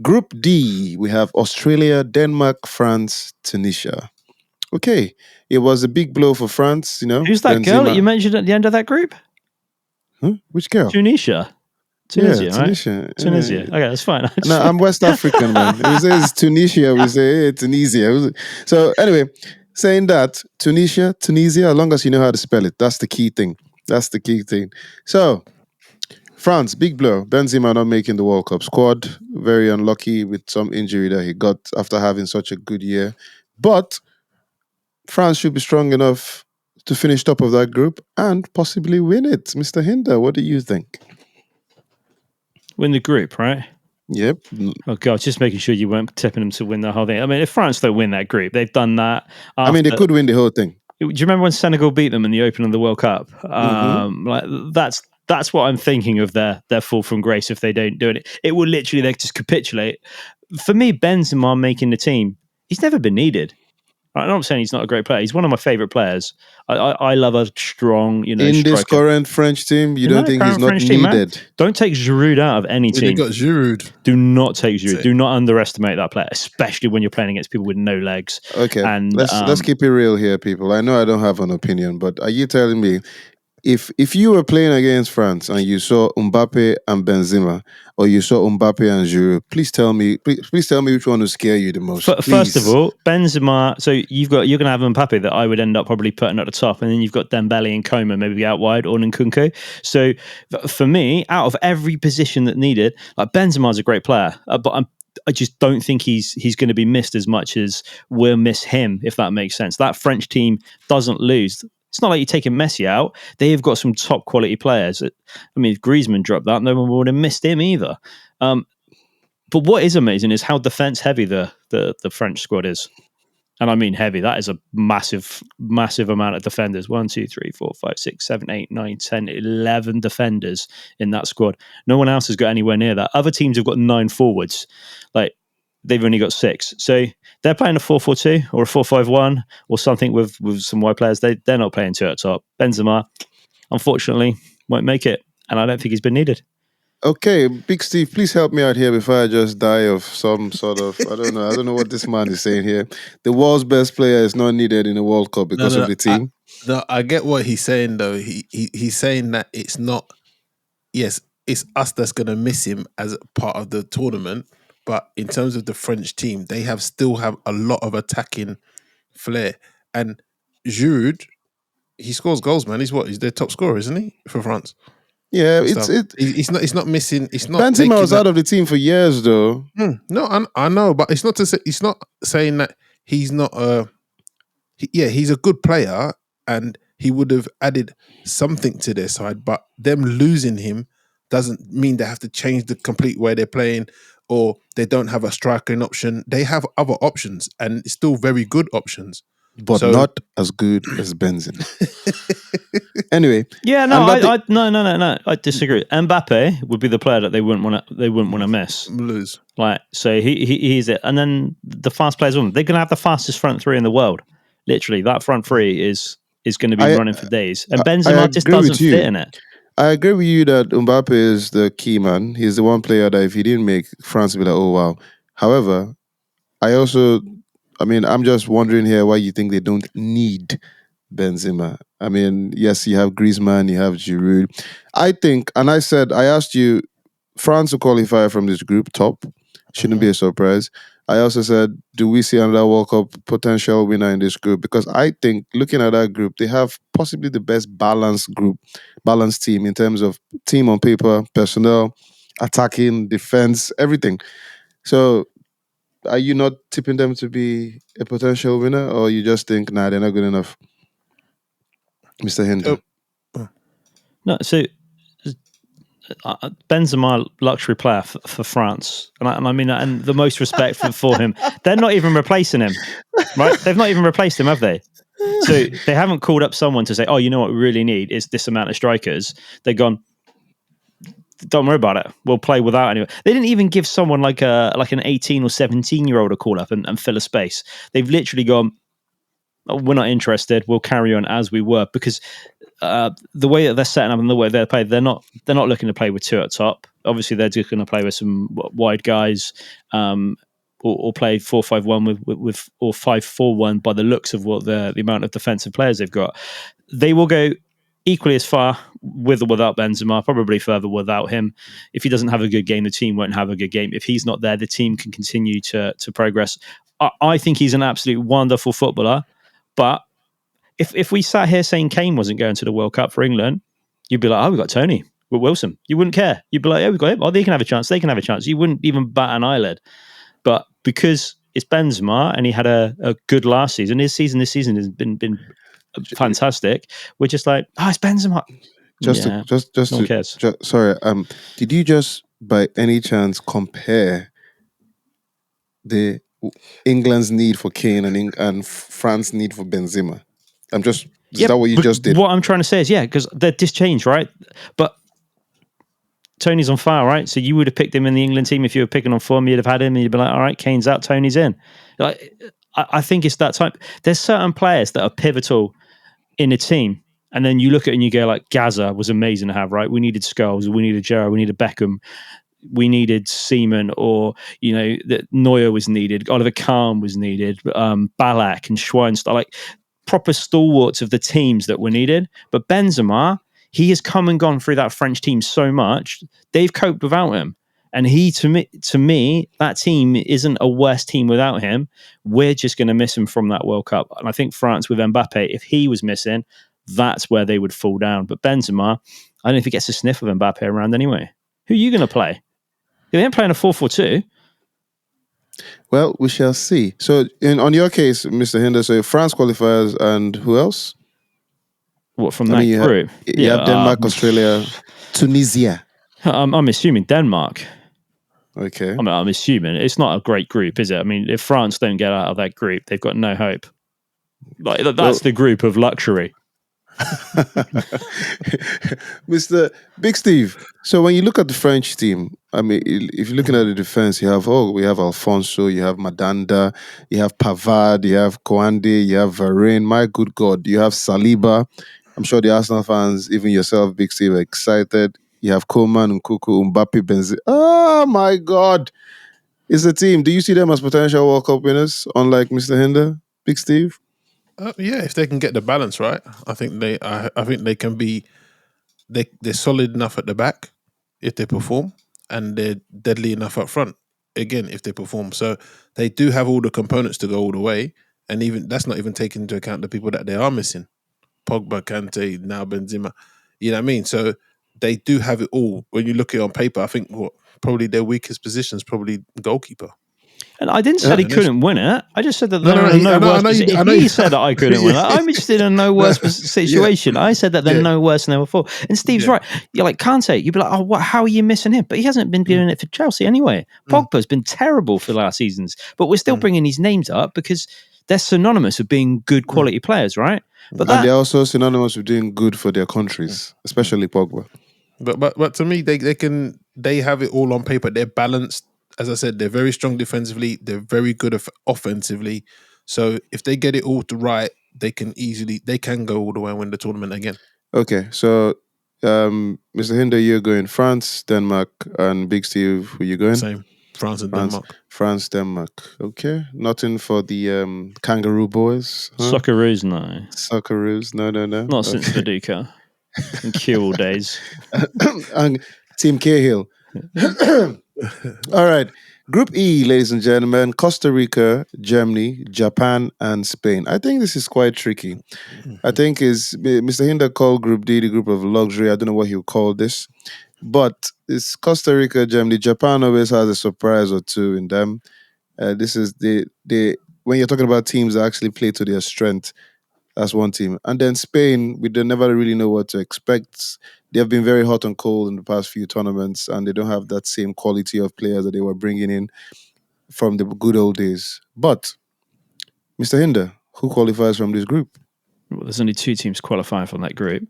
Group D, we have Australia, Denmark, France, Tunisia. Okay, it was a big blow for France, you know. Who's that girl that you mentioned at the end of that group? Huh? Which girl? Tunisia, Tunisia. right? Tunisia. Okay, that's fine. No, I'm West African, man. We say it's Tunisia, we say hey, Tunisia. So anyway, saying that, Tunisia, as long as you know how to spell it, that's the key thing. So, France, big blow. Benzema not making the World Cup squad. Very unlucky with some injury that he got after having such a good year. But France should be strong enough to finish top of that group and possibly win it. Mr. Hinder, what do you think? Win the group, right? Yep. Oh God, just making sure you weren't tipping them to win the whole thing. I mean, if France don't win that group, they've done that. I mean, they could win the whole thing. Do you remember when Senegal beat them in the opening of the World Cup? Like that's what I'm thinking of their fall from grace if they don't do it. It will literally, they just capitulate. For me, Benzema making the team, he's never been needed. I'm not saying he's not a great player. He's one of my favourite players. I love a strong, you know, in striker. this current French team, you don't think he's not French needed? Team, don't take Giroud out of any team. They got Giroud. Do not take Giroud. Do not underestimate that player, especially when you're playing against people with no legs. Okay, and let's keep it real here, people. I know I don't have an opinion, but are you telling me if you were playing against France and you saw Mbappe and Benzema, or you saw Mbappe and Giroud, please tell me which one will scare you the most. First of all, Benzema. So you're going to have Mbappe that I would end up probably putting at the top, and then you've got Dembele and Coman maybe out wide, or Nkunku. So for me, out of every position that needed, like Benzema's a great player, but I just don't think he's going to be missed as much as we'll miss him, if that makes sense. That French team doesn't lose. It's not like you're taking Messi out. They have got some top quality players. I mean, if Griezmann dropped that, no one would have missed him either. But what is amazing is how defense heavy the French squad is. And I mean heavy. That is a massive, massive amount of defenders. 1, 2, 3, 4, 5, 6, 7, 8, 9, 10, 11 defenders in that squad. No one else has got anywhere near that. Other teams have got 9 forwards. Like, they've only got 6. So they're playing a 4-4-2 or a 4-5-1 or something with some wide players. They're not playing 2 at top. Benzema, unfortunately, won't make it. And I don't think he's been needed. Okay, Big Steve, please help me out here before I just die of some sort of, I don't know what this man is saying here. The world's best player is not needed in the World Cup because of the team. I get what he's saying though. He's saying that it's not, yes, it's us that's going to miss him as part of the tournament. But in terms of the French team, they still have a lot of attacking flair. And Giroud, he scores goals, man. He's their top scorer, isn't he, for France? Yeah, he's not missing. It's not. Benzema was out of the team for years, though. No, I know, but it's not to say. It's not saying that he's not he's a good player, and he would have added something to their side. But them losing him doesn't mean they have to change the complete way they're playing, or they don't have a striking option. They have other options, and still very good options. But not as good as Benzema. Anyway, yeah, no, I disagree. Mbappe would be the player that they wouldn't want to miss. Lose. Like, so he's it. And then the fast players on. They're going to have the fastest front three in the world. Literally, that front three is going to be running for days. And Benzema just doesn't fit in it. I agree with you that Mbappe is the key man. He's the one player that if he didn't make, France would be like, oh wow, However, I'm just wondering here why you think they don't need Benzema. I mean, yes, you have Griezmann, you have Giroud. I think, and I asked you, France will qualify from this group top. Shouldn't be a surprise. I also said, do we see another World Cup potential winner in this group? Because I think looking at that group, they have possibly the best balanced team in terms of team on paper, personnel, attacking, defense, everything. So are you not tipping them to be a potential winner, or you just think, nah, they're not good enough, Mr. Hinder? No, so Benzema, luxury player for France, and I mean, and the most respect for him. They're not even replacing him, right? They've not even replaced him, have they? So they haven't called up someone to say, "Oh, you know what we really need is this amount of strikers." They've gone, "Don't worry about it. We'll play without anyone." They didn't even give someone like an 18 or 17-year-old a call up and fill a space. They've literally gone, "Oh, we're not interested. We'll carry on as we were," because the way that they're setting up and the way they're playing, they're not looking to play with two at top. Obviously, they're just going to play with some wide guys, or play 4-5-1 with or 5-4-1 by the looks of what the amount of defensive players they've got. They will go equally as far with or without Benzema, probably further without him. If he doesn't have a good game, the team won't have a good game. If he's not there, the team can continue to progress. I think he's an absolute wonderful footballer, but if we sat here saying Kane wasn't going to the World Cup for England, you'd be like, oh, we've got Tony with Wilson. You wouldn't care. You'd be like, oh, we've got him. Oh, they can have a chance. They can have a chance. You wouldn't even bat an eyelid. But because it's Benzema and he had a good last season, this season has been fantastic. We're just like, it's Benzema. No one cares. Sorry. Did you just by any chance compare the England's need for Kane and France's need for Benzema? Is that what you just did? What I'm trying to say is, because they're dischanged, right? But Tony's on fire, right? So you would have picked him in the England team if you were picking on form. You'd have had him, and you'd be like, all right, Kane's out, Tony's in. Like, I think it's that type. There's certain players that are pivotal in a team, and then you look at it and you go, like, Gaza was amazing to have, right? We needed Scholes, we needed Gerrard, we needed Beckham, we needed Seaman, or that Neuer was needed, Oliver Kahn was needed, Ballack and Schweinsteiger, like proper stalwarts of the teams that were needed. But Benzema, he has come and gone through that French team so much, they've coped without him. And he, to me, that team isn't a worse team without him. We're just going to miss him from that World Cup. And I think France with Mbappe, if he was missing, that's where they would fall down. But Benzema, I don't know if he gets a sniff of Mbappe around anyway. Who are you going to play? They ain't playing a 4-4-2. Well, we shall see. So, on your case, Mr. Hinder, so France qualifiers and who else? What, from that group? You have Denmark, Australia, Tunisia. I'm assuming Denmark. Okay. I'm assuming. It's not a great group, is it? I mean, if France don't get out of that group, they've got no hope. Like, that's the group of luxury. Mr. Big Steve, so when you look at the French team, I mean, if you're looking at the defense, we have Alfonso, you have Madanda, you have Pavard, you have Koande, you have Varane, my good God, you have Saliba. I'm sure the Arsenal fans, even yourself, Big Steve, are excited. You have Coman, Nkunku, Mbappe, Benzema. Oh my God. It's a team. Do you see them as potential World Cup winners, unlike Mr. Hinder, Big Steve? Yeah, if they can get the balance right, I think they can be. They're solid enough at the back if they perform, and they're deadly enough up front again if they perform. So they do have all the components to go all the way, and even that's not even taking into account the people that they are missing: Pogba, Kante, now Benzema. You know what I mean? So they do have it all. When you look at it on paper, I think probably their weakest position is probably goalkeeper. And I didn't say he couldn't win it. I just said that they're in no worse position. He said that I couldn't win it. I'm just in a no worse situation. I said that they're no worse than they were before. And Steve's right. You're like, Kante, you'd be like, how are you missing him? But he hasn't been doing it for Chelsea anyway. Pogba's been terrible for the last seasons. But we're still bringing these names up because they're synonymous with being good quality players, right? And they're also synonymous with doing good for their countries, especially Pogba. But to me, they have it all on paper. They're balanced. As I said, they're very strong defensively. They're very good offensively. So if they get it all right, they can go all the way and win the tournament again. Okay, so Mr. Hinder, you're going France, Denmark, and Big Steve, who you going? Same. France and France, Denmark. France, Denmark. Okay, nothing for the Kangaroo boys, huh? Socceroos, no. Socceroos, no. Not since Okay. Viduka and Kewell days. And Team Cahill. All right. Group E, ladies and gentlemen, Costa Rica, Germany, Japan, and Spain. I think this is quite tricky. I think is Mr. Hinder called Group D the group of luxury. I don't know what he'll call this. But it's Costa Rica, Germany. Japan always has a surprise or two in them. This is the when you're talking about teams that actually play to their strength, that's one team. And then Spain, we don't never really know what to expect. They have been very hot and cold in the past few tournaments, and they don't have that same quality of players that they were bringing in from the good old days. But Mr. Hinder, who qualifies from this group? Well, there's only 2 teams qualifying from that group.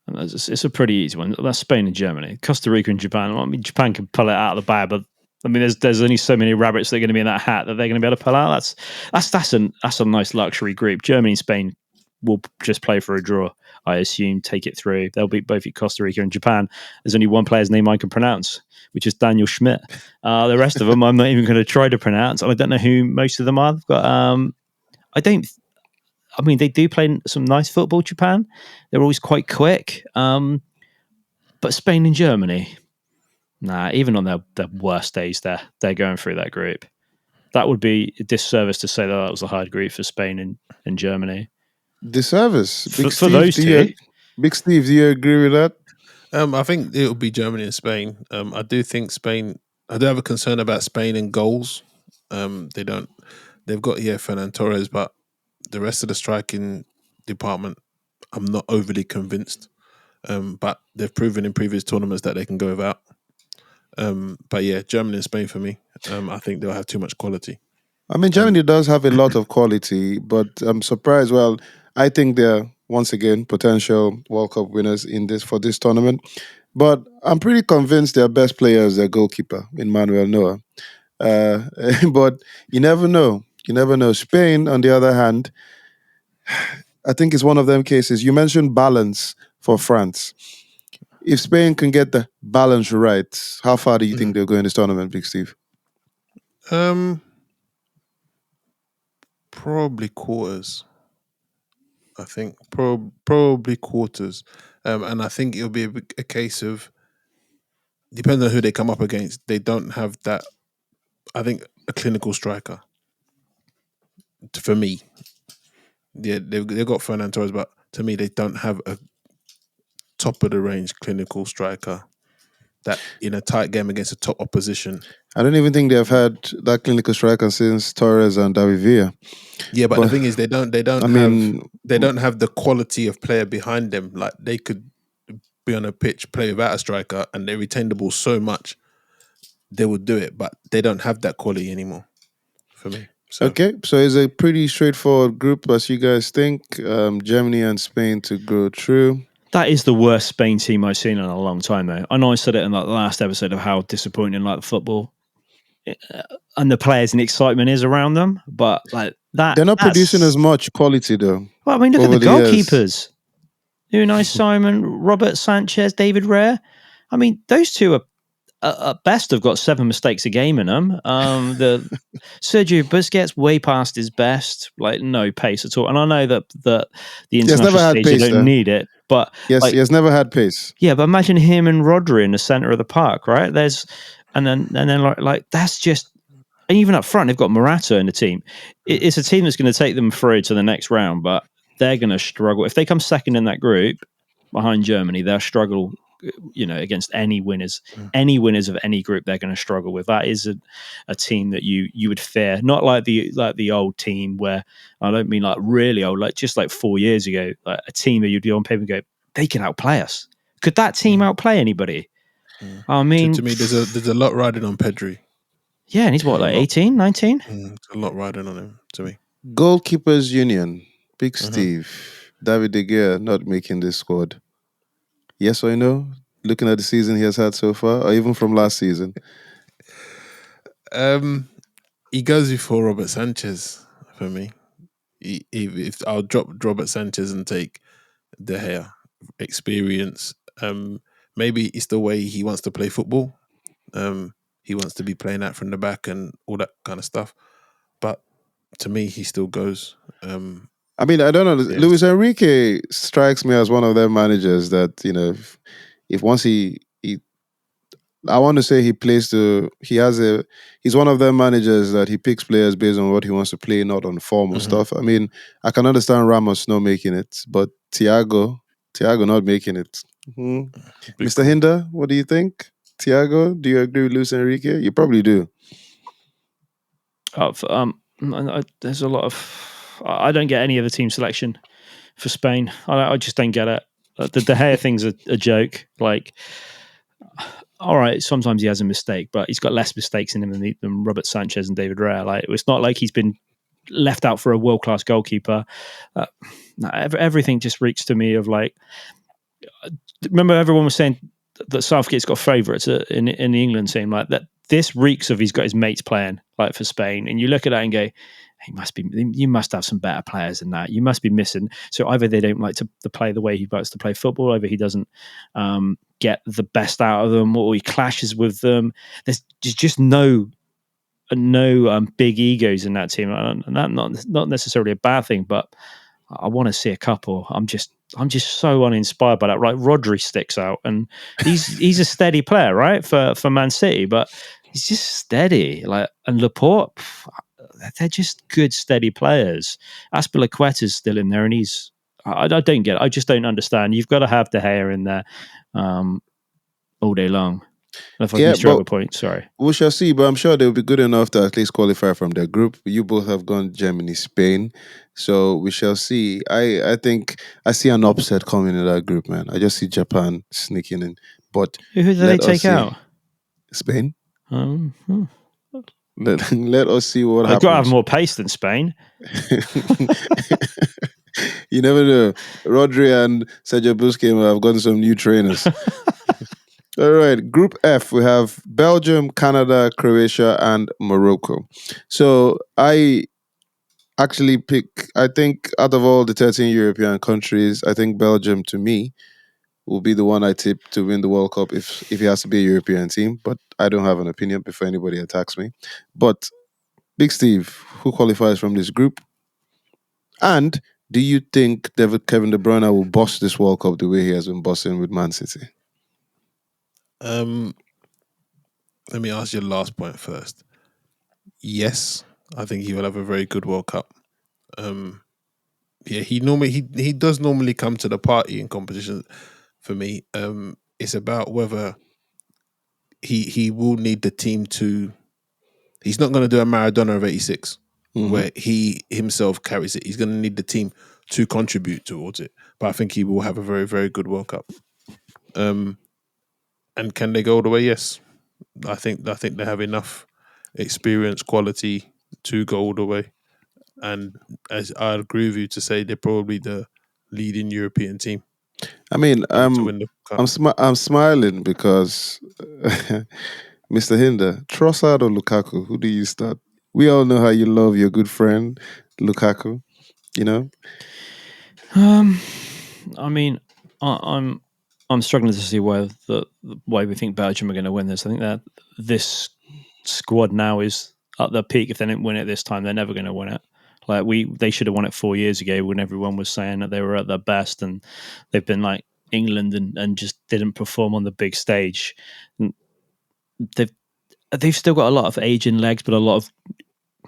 And it's a pretty easy one. That's Spain and Germany. Costa Rica and Japan. I mean, Japan can pull it out of the bag, but I mean, there's only so many rabbits that are going to be in that hat that they're going to be able to pull out. That's a nice luxury group. Germany and Spain will just play for a draw, I assume, take it through. They'll beat both Costa Rica and Japan. There's only one player's name I can pronounce, which is Daniel Schmidt. The rest of them, I'm not even going to try to pronounce. I don't know who most of them are. They've got, I mean, they do play some nice football, Japan. They're always quite quick. But Spain and Germany, nah, even on their worst days, they're going through that group. That would be a disservice to say that was a hard group for Spain and Germany. Disservice. For those two. Big Steve, do you agree with that? I think it will be Germany and Spain. I do think Spain. I do have a concern about Spain and goals. They don't. They've got Fernan Torres, but the rest of the striking department, I'm not overly convinced. But they've proven in previous tournaments that they can go without. But yeah, Germany and Spain for me. I think they'll have too much quality. I mean, Germany does have a lot of quality, but I'm surprised. Well, I think they're once again potential World Cup winners for this tournament. But I'm pretty convinced their best player is their goalkeeper, Emmanuel Noah. But you never know. You never know. Spain, on the other hand, I think it's one of them cases. You mentioned balance for France. If Spain can get the balance right, how far do you think they'll go in this tournament, Big Steve? Probably quarters. I think probably quarters, and I think it'll be a case of depending on who they come up against. They don't have that. I think a clinical striker. For me, yeah, they've got Fernan Torres, but to me, they don't have a top of the range clinical striker that in a tight game against a top opposition. I don't even think they've had that clinical striker since Torres and David Villa. Yeah, but the thing is, they don't have the quality of player behind them. Like they could be on a pitch, play without a striker, and they retain the ball so much, they would do it. But they don't have that quality anymore. For me. So. Okay, so it's a pretty straightforward group, as you guys think. Germany and Spain to go through. That is the worst Spain team I've seen in a long time, though. I know I said it in the last episode of how disappointing the football and the players and the excitement is around them, but they're not producing as much quality, though. Well, I mean, look at the goalkeepers: Unai Simon, Robert Sanchez, David Raya. I mean, those two are at best have got 7 mistakes a game in them. The Sergio Busquets way past his best, no pace at all. And I know that the international stage pace, you don't need it, but yes, he has never had pace. Yeah, but imagine him and Rodri in the center of the park, right? And then that's just. And even up front, they've got Morata in the team. It's a team that's going to take them through to the next round, but they're going to struggle if they come second in that group behind Germany. They'll struggle. Against any winners of any group, they're going to struggle with. That is a team that you would fear, not like the old team where I don't mean really old, just 4 years ago, a team that you'd be on paper and go, they can outplay us. Could that team outplay anybody? I mean, to me, there's a lot riding on Pedri. Yeah, and he's what, 18, 19? There's a lot riding on him. To me, Goalkeepers Union, Big Steve, David De Gea not making this squad. Yes or no? Looking at the season he has had so far, or even from last season? He goes before Robert Sanchez for me. If I'll drop Robert Sanchez and take De Gea, experience. Maybe it's the way he wants to play football. he wants to be playing out from the back and all that kind of stuff. But to me, he still goes. I mean, I don't know. Yes. Luis Enrique strikes me as one of them managers that, you know, if once he I want to say he's one of them managers that he picks players based on what he wants to play, not on form or stuff. I mean, I can understand Ramos not making it, but Thiago not making it. Mr. Hinder, what do you think? Thiago, do you agree with Luis Enrique? You probably do. There's a lot of. I don't get any of the team selection for Spain. I just don't get it. The De Gea thing's a joke. Like, all right, sometimes he has a mistake, but he's got less mistakes in him than Robert Sanchez and David Raya. Like, it's not like he's been left out for a world-class goalkeeper. Everything just reeks to me of like. Remember, everyone was saying that Southgate's got favourites in the England team. Like that, this reeks of he's got his mates playing like for Spain, and you look at that and go, you must have some better players than that. You must be missing. So either they don't like to play the way he likes to play football, either he doesn't get the best out of them, or he clashes with them. There's just no big egos in that team, and that not necessarily a bad thing, but I want to see a couple. I'm just so uninspired by that. Right, Rodri sticks out, and he's a steady player, right, for Man City, but he's just steady. Like, and Laporte, they're just good, steady players. Azpilicueta's still in there, and I don't get it. I just don't understand. You've got to have De Gea in there all day long. If I missed your other point, sorry. We shall see, but I'm sure they'll be good enough to at least qualify from their group. You both have gone Germany, Spain, so we shall see. I think I see an upset coming in that group, man. I just see Japan sneaking in. But who do they take out? Spain. Let us see what happens. They've got to have more pace than Spain. You never know. Rodri and Sergio Busquets have gotten some new trainers. All right, Group F, we have Belgium, Canada, Croatia, and Morocco. So I actually I think out of all the 13 European countries, I think Belgium, to me, will be the one I tip to win the World Cup if it has to be a European team. But I don't have an opinion before anybody attacks me. But Big Steve, who qualifies from this group? And do you think Kevin De Bruyne will boss this World Cup the way he has been bossing with Man City? Let me ask your last point first. Yes, I think he will have a very good World Cup. He does normally come to the party in competitions. For me, it's about whether he will need the team to. He's not going to do a Maradona of '86 where he himself carries it. He's going to need the team to contribute towards it. But I think he will have a very, very good World Cup. And can they go all the way? Yes. I think they have enough experience, quality to go all the way. And as I agree with you to say, they're probably the leading European team. I mean, to win the cup. I'm smiling because Mr. Hinder, Trossard or Lukaku, who do you start? We all know how you love your good friend Lukaku. You know. I mean, I'm struggling to see why we think Belgium are going to win this. I think that this squad now is at their peak. If they didn't win it this time, they're never going to win it. Like they should have won it 4 years ago when everyone was saying that they were at their best, and they've been like England and just didn't perform on the big stage. And they've still got a lot of aging legs, but a lot of,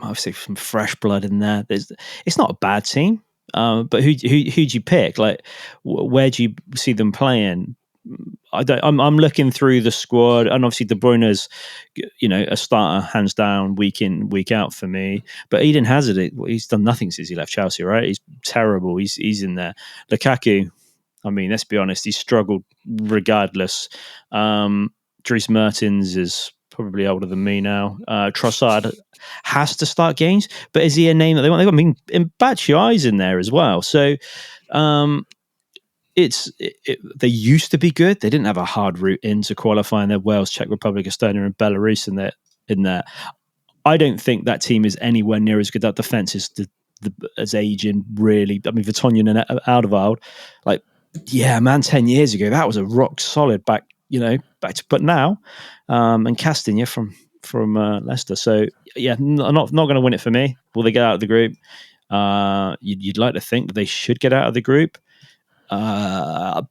I would say, some fresh blood in there. It's not a bad team. But who do you pick? Like, where do you see them playing? I'm looking through the squad, and obviously De Bruyne's, a starter hands down, week in, week out for me. But Eden Hazard, he's done nothing since he left Chelsea, right? He's terrible. He's in there. Lukaku, I mean, let's be honest, he's struggled regardless. Dries Mertens is probably older than me now. Trossard has to start games, but is he a name that they want? I mean, Batshuayi's in there as well. So they used to be good. They didn't have a hard route into qualifying. They're Wales, Czech Republic, Estonia, and Belarus in there. I don't think that team is anywhere near as good. That defense is as aging, really. I mean, Vertonghen and Alderweireld, like, yeah, man, 10 years ago, that was a rock solid back to, but now, and Castagna from Leicester. So yeah, not going to win it for me. Will they get out of the group? You'd like to think that they should get out of the group, but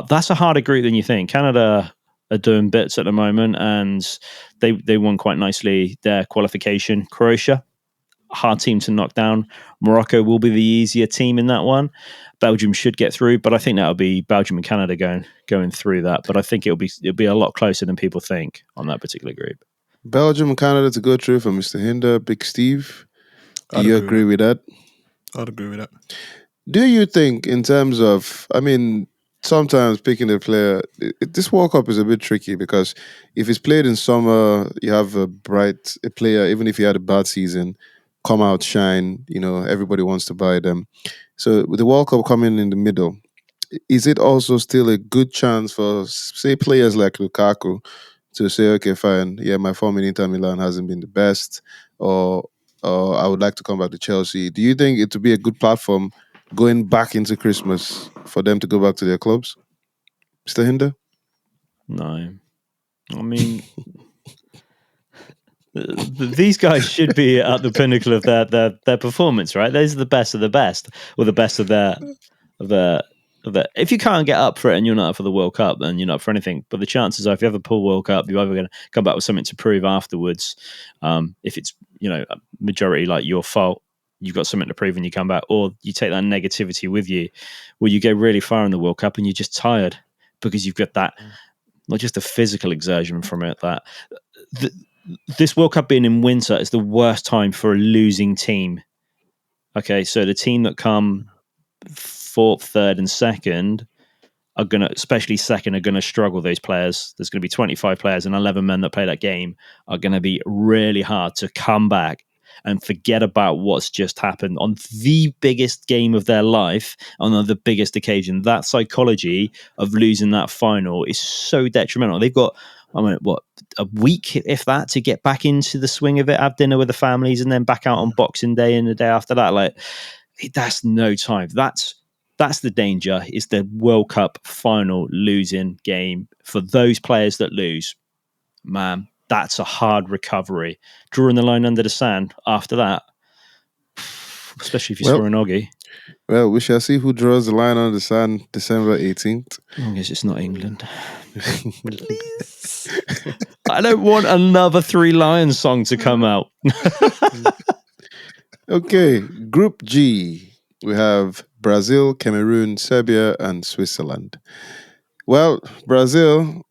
that's a harder group than you think. Canada are doing bits at the moment, and they won quite nicely their qualification. Croatia, hard team to knock down. Morocco will be the easier team in that one. Belgium should get through, but I think that'll be Belgium and Canada going through that. But I think it'll be a lot closer than people think on that particular group. Belgium and Canada to go through for Mr. Hinder. Big Steve, do you agree with that? I'd agree with that. Do you think, in terms of, I mean, sometimes picking a player, this World Cup is a bit tricky because if it's played in summer, you have a player, even if he had a bad season, come out, shine, everybody wants to buy them. So with the World Cup coming in the middle, is it also still a good chance for, say, players like Lukaku to say, okay, fine, yeah, my form in Inter Milan hasn't been the best, or I would like to come back to Chelsea. Do you think it would be a good platform going back into Christmas for them to go back to their clubs? Mr. Hinder? No. I mean, these guys should be at the pinnacle of their performance, right? Those are the best of the best, or the best of their. If you can't get up for it and you're not up for the World Cup, then you're not up for anything. But the chances are, if you have a poor World Cup, you're either going to come back with something to prove afterwards. If it's a majority like your fault, you've got something to prove when you come back, or you take that negativity with you, where you go really far in the World Cup and you're just tired because you've got that, not just a physical exertion from it. That this World Cup being in winter is the worst time for a losing team. Okay, so the team that come fourth, third, and second are going to, especially second, are going to struggle. Those players, there's going to be 25 players and 11 men that play that game, are going to be really hard to come back and forget about what's just happened on the biggest game of their life, on the biggest occasion. That psychology of losing that final is so detrimental. They've got, a week, if that, to get back into the swing of it, have dinner with the families, and then back out on Boxing Day and the day after that. Like, that's no time. That's the danger, is the World Cup final losing game. For those players that lose, man, that's a hard recovery. Drawing the line under the sand after that, especially if you score an Oggy. Well, we shall see who draws the line under the sand December 18th. I guess it's not England. Please. I don't want another Three Lions song to come out. Okay, Group G. We have Brazil, Cameroon, Serbia, and Switzerland. Well, Brazil,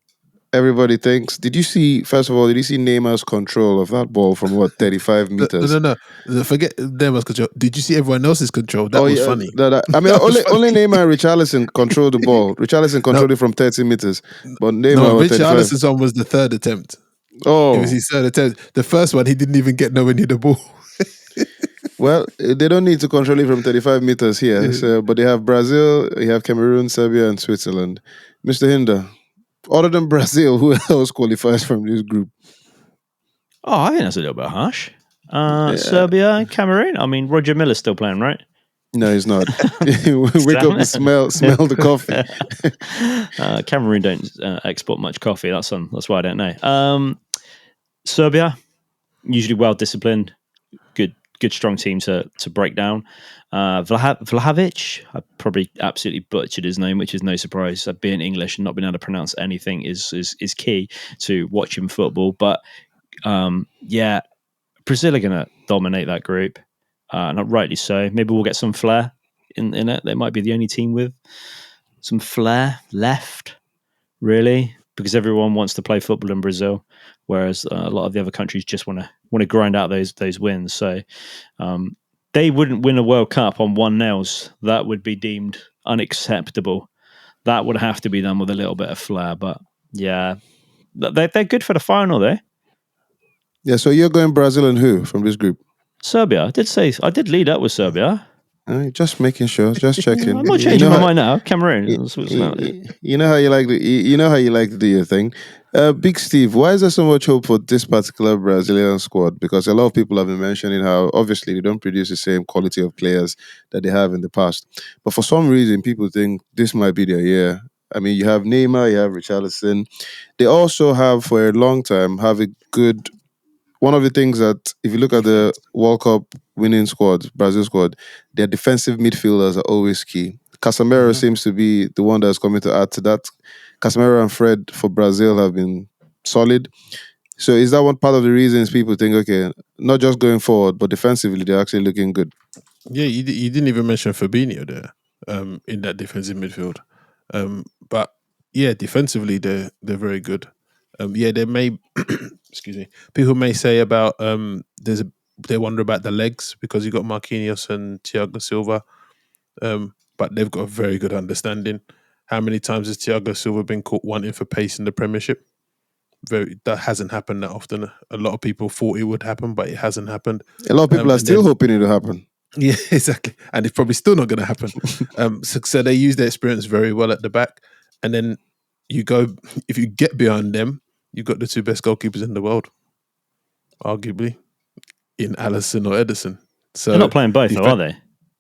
everybody thinks. Did you see Neymar's control of that ball from 35 meters? No. Forget Neymar's control. Did you see everyone else's control? That was funny. I mean, only Neymar and Richarlison controlled the ball. Richarlison controlled it from 30 meters. But Neymar Richarlison's one was the third attempt. Oh. It was his third attempt. The first one, he didn't even get nowhere near the ball. Well, they don't need to control it from 35 meters here. So, but they have Brazil, you have Cameroon, Serbia, and Switzerland. Mr. Hinder, other than Brazil, who else qualifies from this group? Oh, I think that's a little bit harsh. Serbia and Cameroon. I mean, Roger Miller's still playing, right? No, he's not. Wake up and smell the coffee. Cameroon don't export much coffee. That's why I don't know. Serbia, usually well disciplined, good strong team to break down. Vlahovic, I probably absolutely butchered his name, which is no surprise. Being English and not being able to pronounce anything is key to watching football. But Brazil are going to dominate that group, and rightly so. Maybe we'll get some flair in it. They might be the only team with some flair left, really, because everyone wants to play football in Brazil, whereas a lot of the other countries just want to grind out those wins. So they wouldn't win a World Cup on 1-0s. That would be deemed unacceptable. That would have to be done with a little bit of flair. But yeah, they're good for the final, though. Yeah, so you're going Brazil and who from this group? Serbia. I did lead up with Serbia. Just making sure, just checking. I'm not changing my mind now. Cameroon. You know how you like to do your thing. Big Steve, why is there so much hope for this particular Brazilian squad? Because a lot of people have been mentioning how obviously they don't produce the same quality of players that they have in the past. But for some reason, people think this might be their year. I mean, you have Neymar, you have Richarlison. They also have, for a long time, have a good. One of the things that, if you look at the defense. World Cup winning squad, Brazil squad, their defensive midfielders are always key. Casemiro Mhm. seems to be the one that's coming to add to that. Casemiro and Fred for Brazil have been solid. So is that one part of the reasons people think, okay, not just going forward, but defensively they're actually looking good? Yeah, you didn't even mention Fabinho there in that defensive midfield. But yeah, defensively they're very good. Yeah, they may excuse me. People may say about they wonder about the legs because you got Marquinhos and Thiago Silva, but they've got a very good understanding. How many times has Thiago Silva been caught wanting for pace in the Premiership? That hasn't happened that often. A lot of people thought it would happen, but it hasn't happened. A lot of people are And still then hoping it'll happen. yeah, exactly. And it's probably still not going to happen. So they use their experience very well at the back. And then you go, if you get behind them, you've got the two best goalkeepers in the world, arguably, in Allison or Edison. They're So, not playing both, though, defen- are they?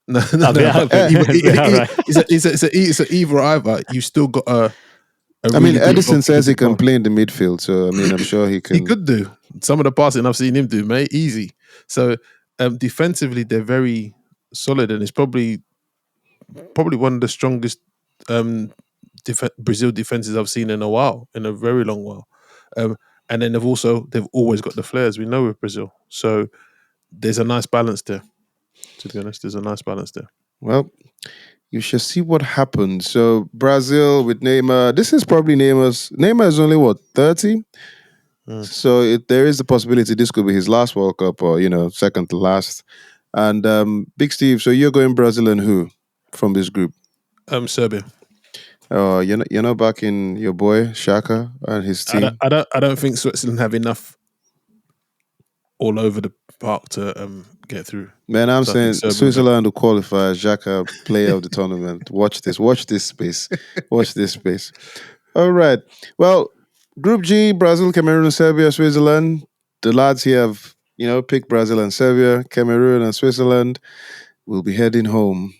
no, no, Oh, no. yeah, yeah, right. It's a either or either. You still got a I mean, really good Edison goalkeeper says to he go can on. play in the midfield, so I mean, I'm sure he He can. could do some of the passing I've seen him do, mate. Easy. So, defensively, they're very solid, and it's probably one of the strongest um, Brazil defenses I've seen in a while, in a very long while. Um, and then they've always got the flares we know with Brazil. So there's a nice balance there. To be honest, there's a nice balance there. Well, you shall see what happens. So Brazil with Neymar. This is probably Neymar's. Neymar is only what 30. Mm. So there is the possibility this could be his last World Cup, or second to last. And Big Steve. So you're going Brazil and who from this group? Serbia. You're not backing your boy Shaka and his team. I don't think Switzerland have enough all over the park to get through. Man, I'm So I think saying Serbia will make. Switzerland will qualify as Xhaka player of the tournament. Watch this. Watch this space. Watch this space. All right. Well, Group G, Brazil, Cameroon, Serbia, Switzerland. The lads here have, picked Brazil and Serbia. Cameroon and Switzerland will be heading home,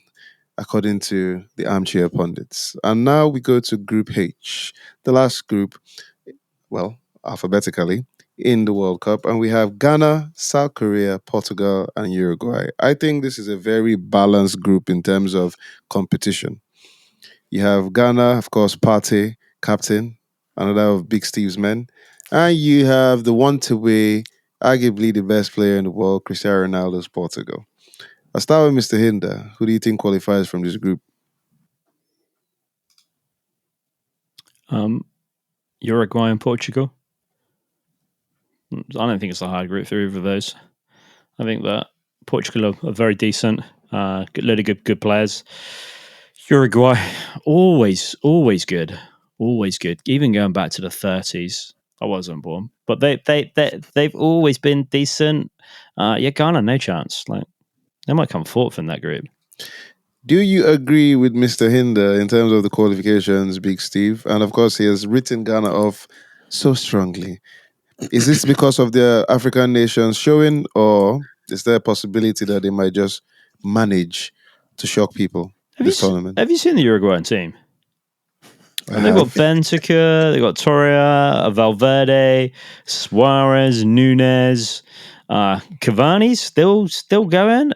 according to the Armchair Pundits. And now we go to Group H, the last group, well, alphabetically, in the World Cup. And we have Ghana, South Korea, Portugal, and Uruguay. I think this is a very balanced group in terms of competition. You have Ghana, of course, Partey, captain, another of Big Steve's men. And you have the one to way, arguably the best player in the world, Cristiano Ronaldo's Portugal. I'll start with Mr. Hinder. Who do you think qualifies from this group? Uruguay and Portugal. I don't think it's a hard group for either of those. I think that Portugal are very decent, load of good players. Uruguay, always good, always good. Even going back to the 30s, I wasn't born, but they've always been decent. Yeah, Ghana, no chance. Like they might come fourth in that group. Do you agree with Mr. Hinder in terms of the qualifications, Big Steve? And of course, he has written Ghana off so strongly. Is this because of the African nations showing, or is there a possibility that they might just manage to shock people this tournament? Have you seen the Uruguayan team? I They've got have. Bentancur, they've got Torreira, Valverde, Suarez, Nunez, Cavani's still going.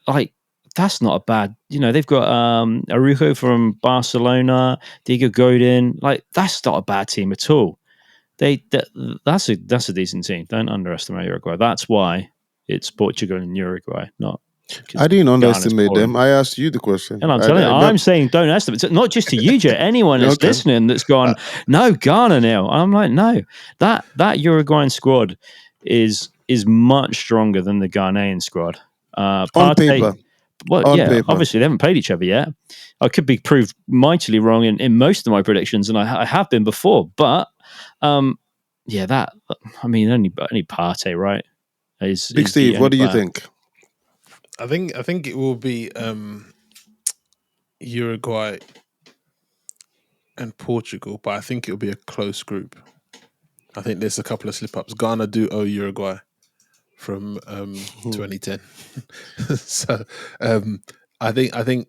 Like that's not a bad. They've got Arujo from Barcelona, Diego Godin. Like that's not a bad team at all. That's a decent team. Don't underestimate Uruguay. That's why it's Portugal and Uruguay, not because I didn't Ghana's underestimate boring. them. I asked you the question. And I'm telling you, I'm saying don't estimate. It's not just to you, Joe. Anyone that's Okay. listening that's gone, no, Ghana now. I'm like, no, that Uruguayan squad is much stronger than the Ghanaian squad. On Partey, paper. well, On yeah, paper. obviously they haven't played each other yet. I could be proved mightily wrong in most of my predictions, and I have been before. But yeah, only Partey, right? Big Is the Steve, only what do you player. think? I think it will be Uruguay and Portugal, but I think it'll be a close group. I think there's a couple of slip ups. Ghana do owe Uruguay from 2010, so I think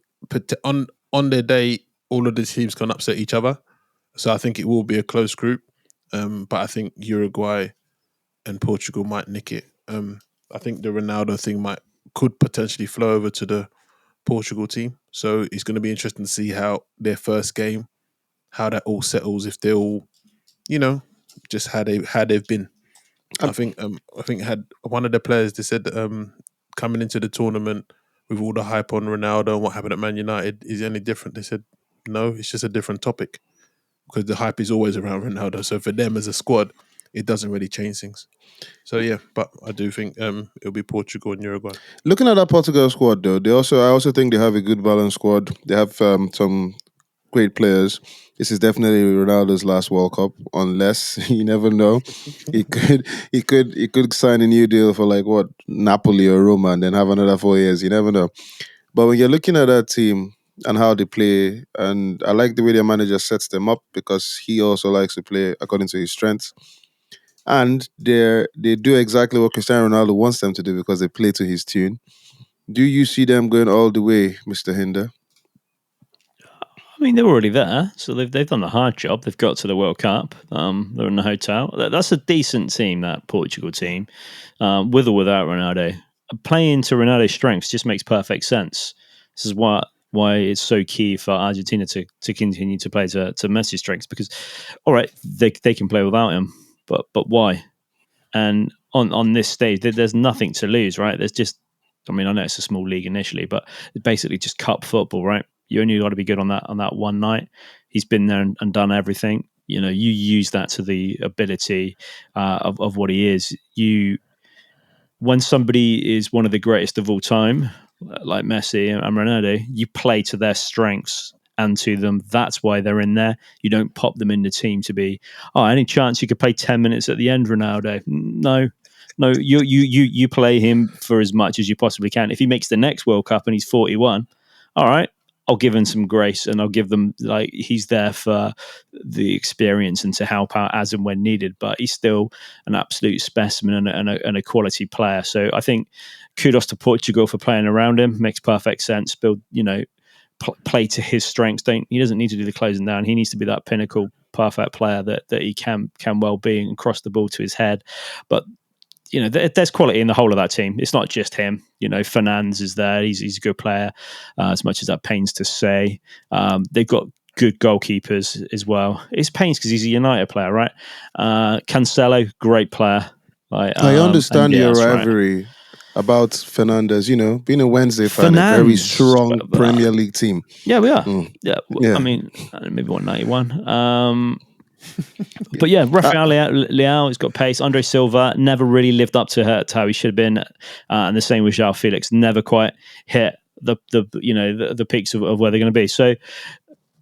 on their day all of the teams can upset each other. So I think it will be a close group. But I think Uruguay and Portugal might nick it. I think the Ronaldo thing could potentially flow over to the Portugal team. So it's going to be interesting to see how their first game, how that all settles, if they're all, just how they've been. I think had one of the players, they said coming into the tournament with all the hype on Ronaldo and what happened at Man United, is it any different? They said no, it's just a different topic because the hype is always around Ronaldo. So for them as a squad, it doesn't really change things. So yeah, but I do think it'll be Portugal and Uruguay. Looking at that Portugal squad, though, I also think they have a good balanced squad. They have some great players. This is definitely Ronaldo's last World Cup, unless you never know. He could sign a new deal for like what, Napoli or Roma, and then have another 4 years. You never know. But when you're looking at that team and how they play, and I like the way their manager sets them up because he also likes to play according to his strengths. And they do exactly what Cristiano Ronaldo wants them to do because they play to his tune. Do you see them going all the way, Mr. Hinder? I mean, they're already there, so they've done the hard job. They've got to the World Cup. They're in the hotel. That's a decent team, that Portugal team, with or without Ronaldo. Playing to Ronaldo's strengths just makes perfect sense. This is why it's so key for Argentina to continue to play to Messi's strengths, because, all right, they can play without him, but why? And on this stage, there's nothing to lose, right? There's just, I mean, I know it's a small league initially, but it's basically just cup football, right? You only got to be good on that one night. He's been there and done everything. You use that to the ability of what he is. When somebody is one of the greatest of all time, like Messi and Ronaldo, you play to their strengths and to them. That's why they're in there. You don't pop them in the team to be, any chance you could play 10 minutes at the end, Ronaldo? No, you play him for as much as you possibly can. If he makes the next World Cup and he's 41, all right, I'll give him some grace, and I'll give them, like, he's there for the experience and to help out as and when needed. But he's still an absolute specimen and a quality player. So I think kudos to Portugal for playing around him. Makes perfect sense. Build, play to his strengths. He doesn't need to do the closing down. He needs to be that pinnacle, perfect player that he can well be and cross the ball to his head. But there's quality in the whole of that team. It's not just him. Fernandes is there. He's a good player, as much as that pains to say. They've got good goalkeepers as well. It's pains because he's a United player, right? Cancelo, great player. I understand your rivalry about Fernandes, being a Wednesday fan, a very strong Premier League team. Yeah, we are. Yeah. I mean, maybe 191. But yeah, Rafael Leao has got pace. Andre Silva never really lived up to how he should have been, and the same with João Felix. Never quite hit the peaks of where they're going to be. So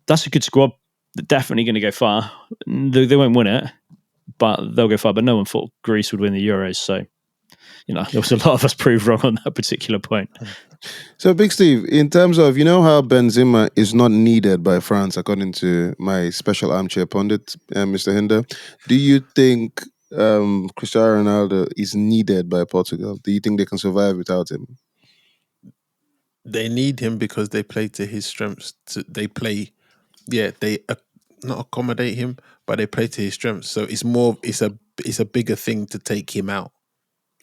that's a good squad. They're definitely going to go far. They won't win it, but they'll go far. But no one thought Greece would win the Euros, so there was a lot of us proved wrong on that particular point. So, Big Steve, in terms of, how Benzema is not needed by France, according to my special armchair pundit, Mr. Hinder, do you think Cristiano Ronaldo is needed by Portugal? Do you think they can survive without him? They need him because they play to his strengths. They not accommodate him, but they play to his strengths. So it's a bigger thing to take him out.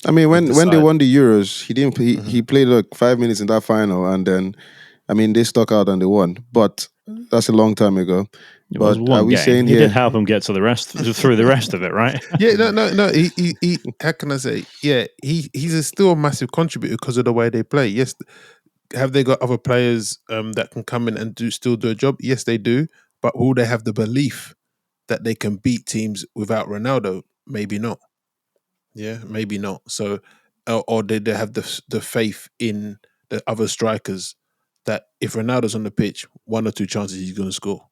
I mean, when they won the Euros, he played like 5 minutes in that final, and then, I mean, they stuck out and they won. But that's a long time ago. It was one game. He did help him get to through the rest of it, right? Yeah, no. He how can I say? Yeah, he's still a massive contributor because of the way they play. Yes, have they got other players that can come in and still do a job? Yes, they do. But will they have the belief that they can beat teams without Ronaldo? Maybe not. Yeah, maybe not. So, or did they have the faith in the other strikers that if Ronaldo's on the pitch, 1 or 2 chances he's going to score?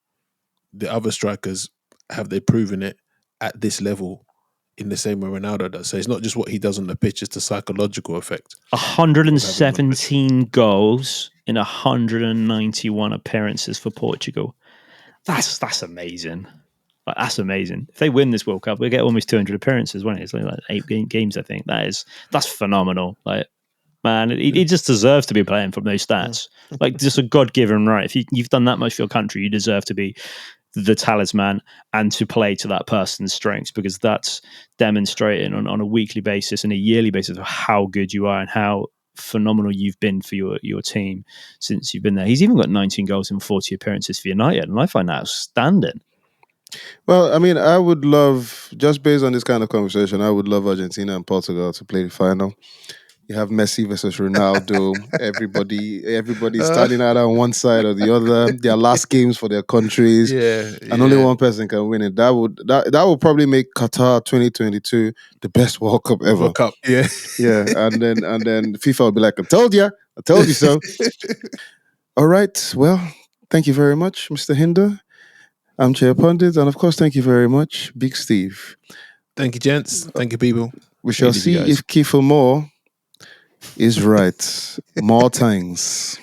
The other strikers, have they proven it at this level in the same way Ronaldo does? So it's not just what he does on the pitch; it's the psychological effect. 117 goals in 191 appearances for Portugal. That's amazing. That's amazing. If they win this World Cup, we'll get almost 200 appearances, won't it? It's like 8 games, I think. That's phenomenal. man. He just deserves to be playing from those stats. Like, just a God-given right. If you've done that much for your country, you deserve to be the talisman and to play to that person's strengths, because that's demonstrating on a weekly basis and a yearly basis of how good you are and how phenomenal you've been for your team since you've been there. He's even got 19 goals in 40 appearances for United, and I find that outstanding. Well, I mean, I would love, just based on this kind of conversation, I would love Argentina and Portugal to play the final. You have Messi versus Ronaldo. Everybody's standing out on one side or the other. Their last games for their countries, and only one person can win it. That would probably make Qatar 2022 the best World Cup ever. World Cup, yeah. Yeah, and then FIFA will be like, I told you so. All right, well, thank you very much, Mr. Hinder, Armchair Pundits, and of course, thank you very much, Big Steve. Thank you, gents. Thank you, people. We shall see if Kiefer Moore is right more times.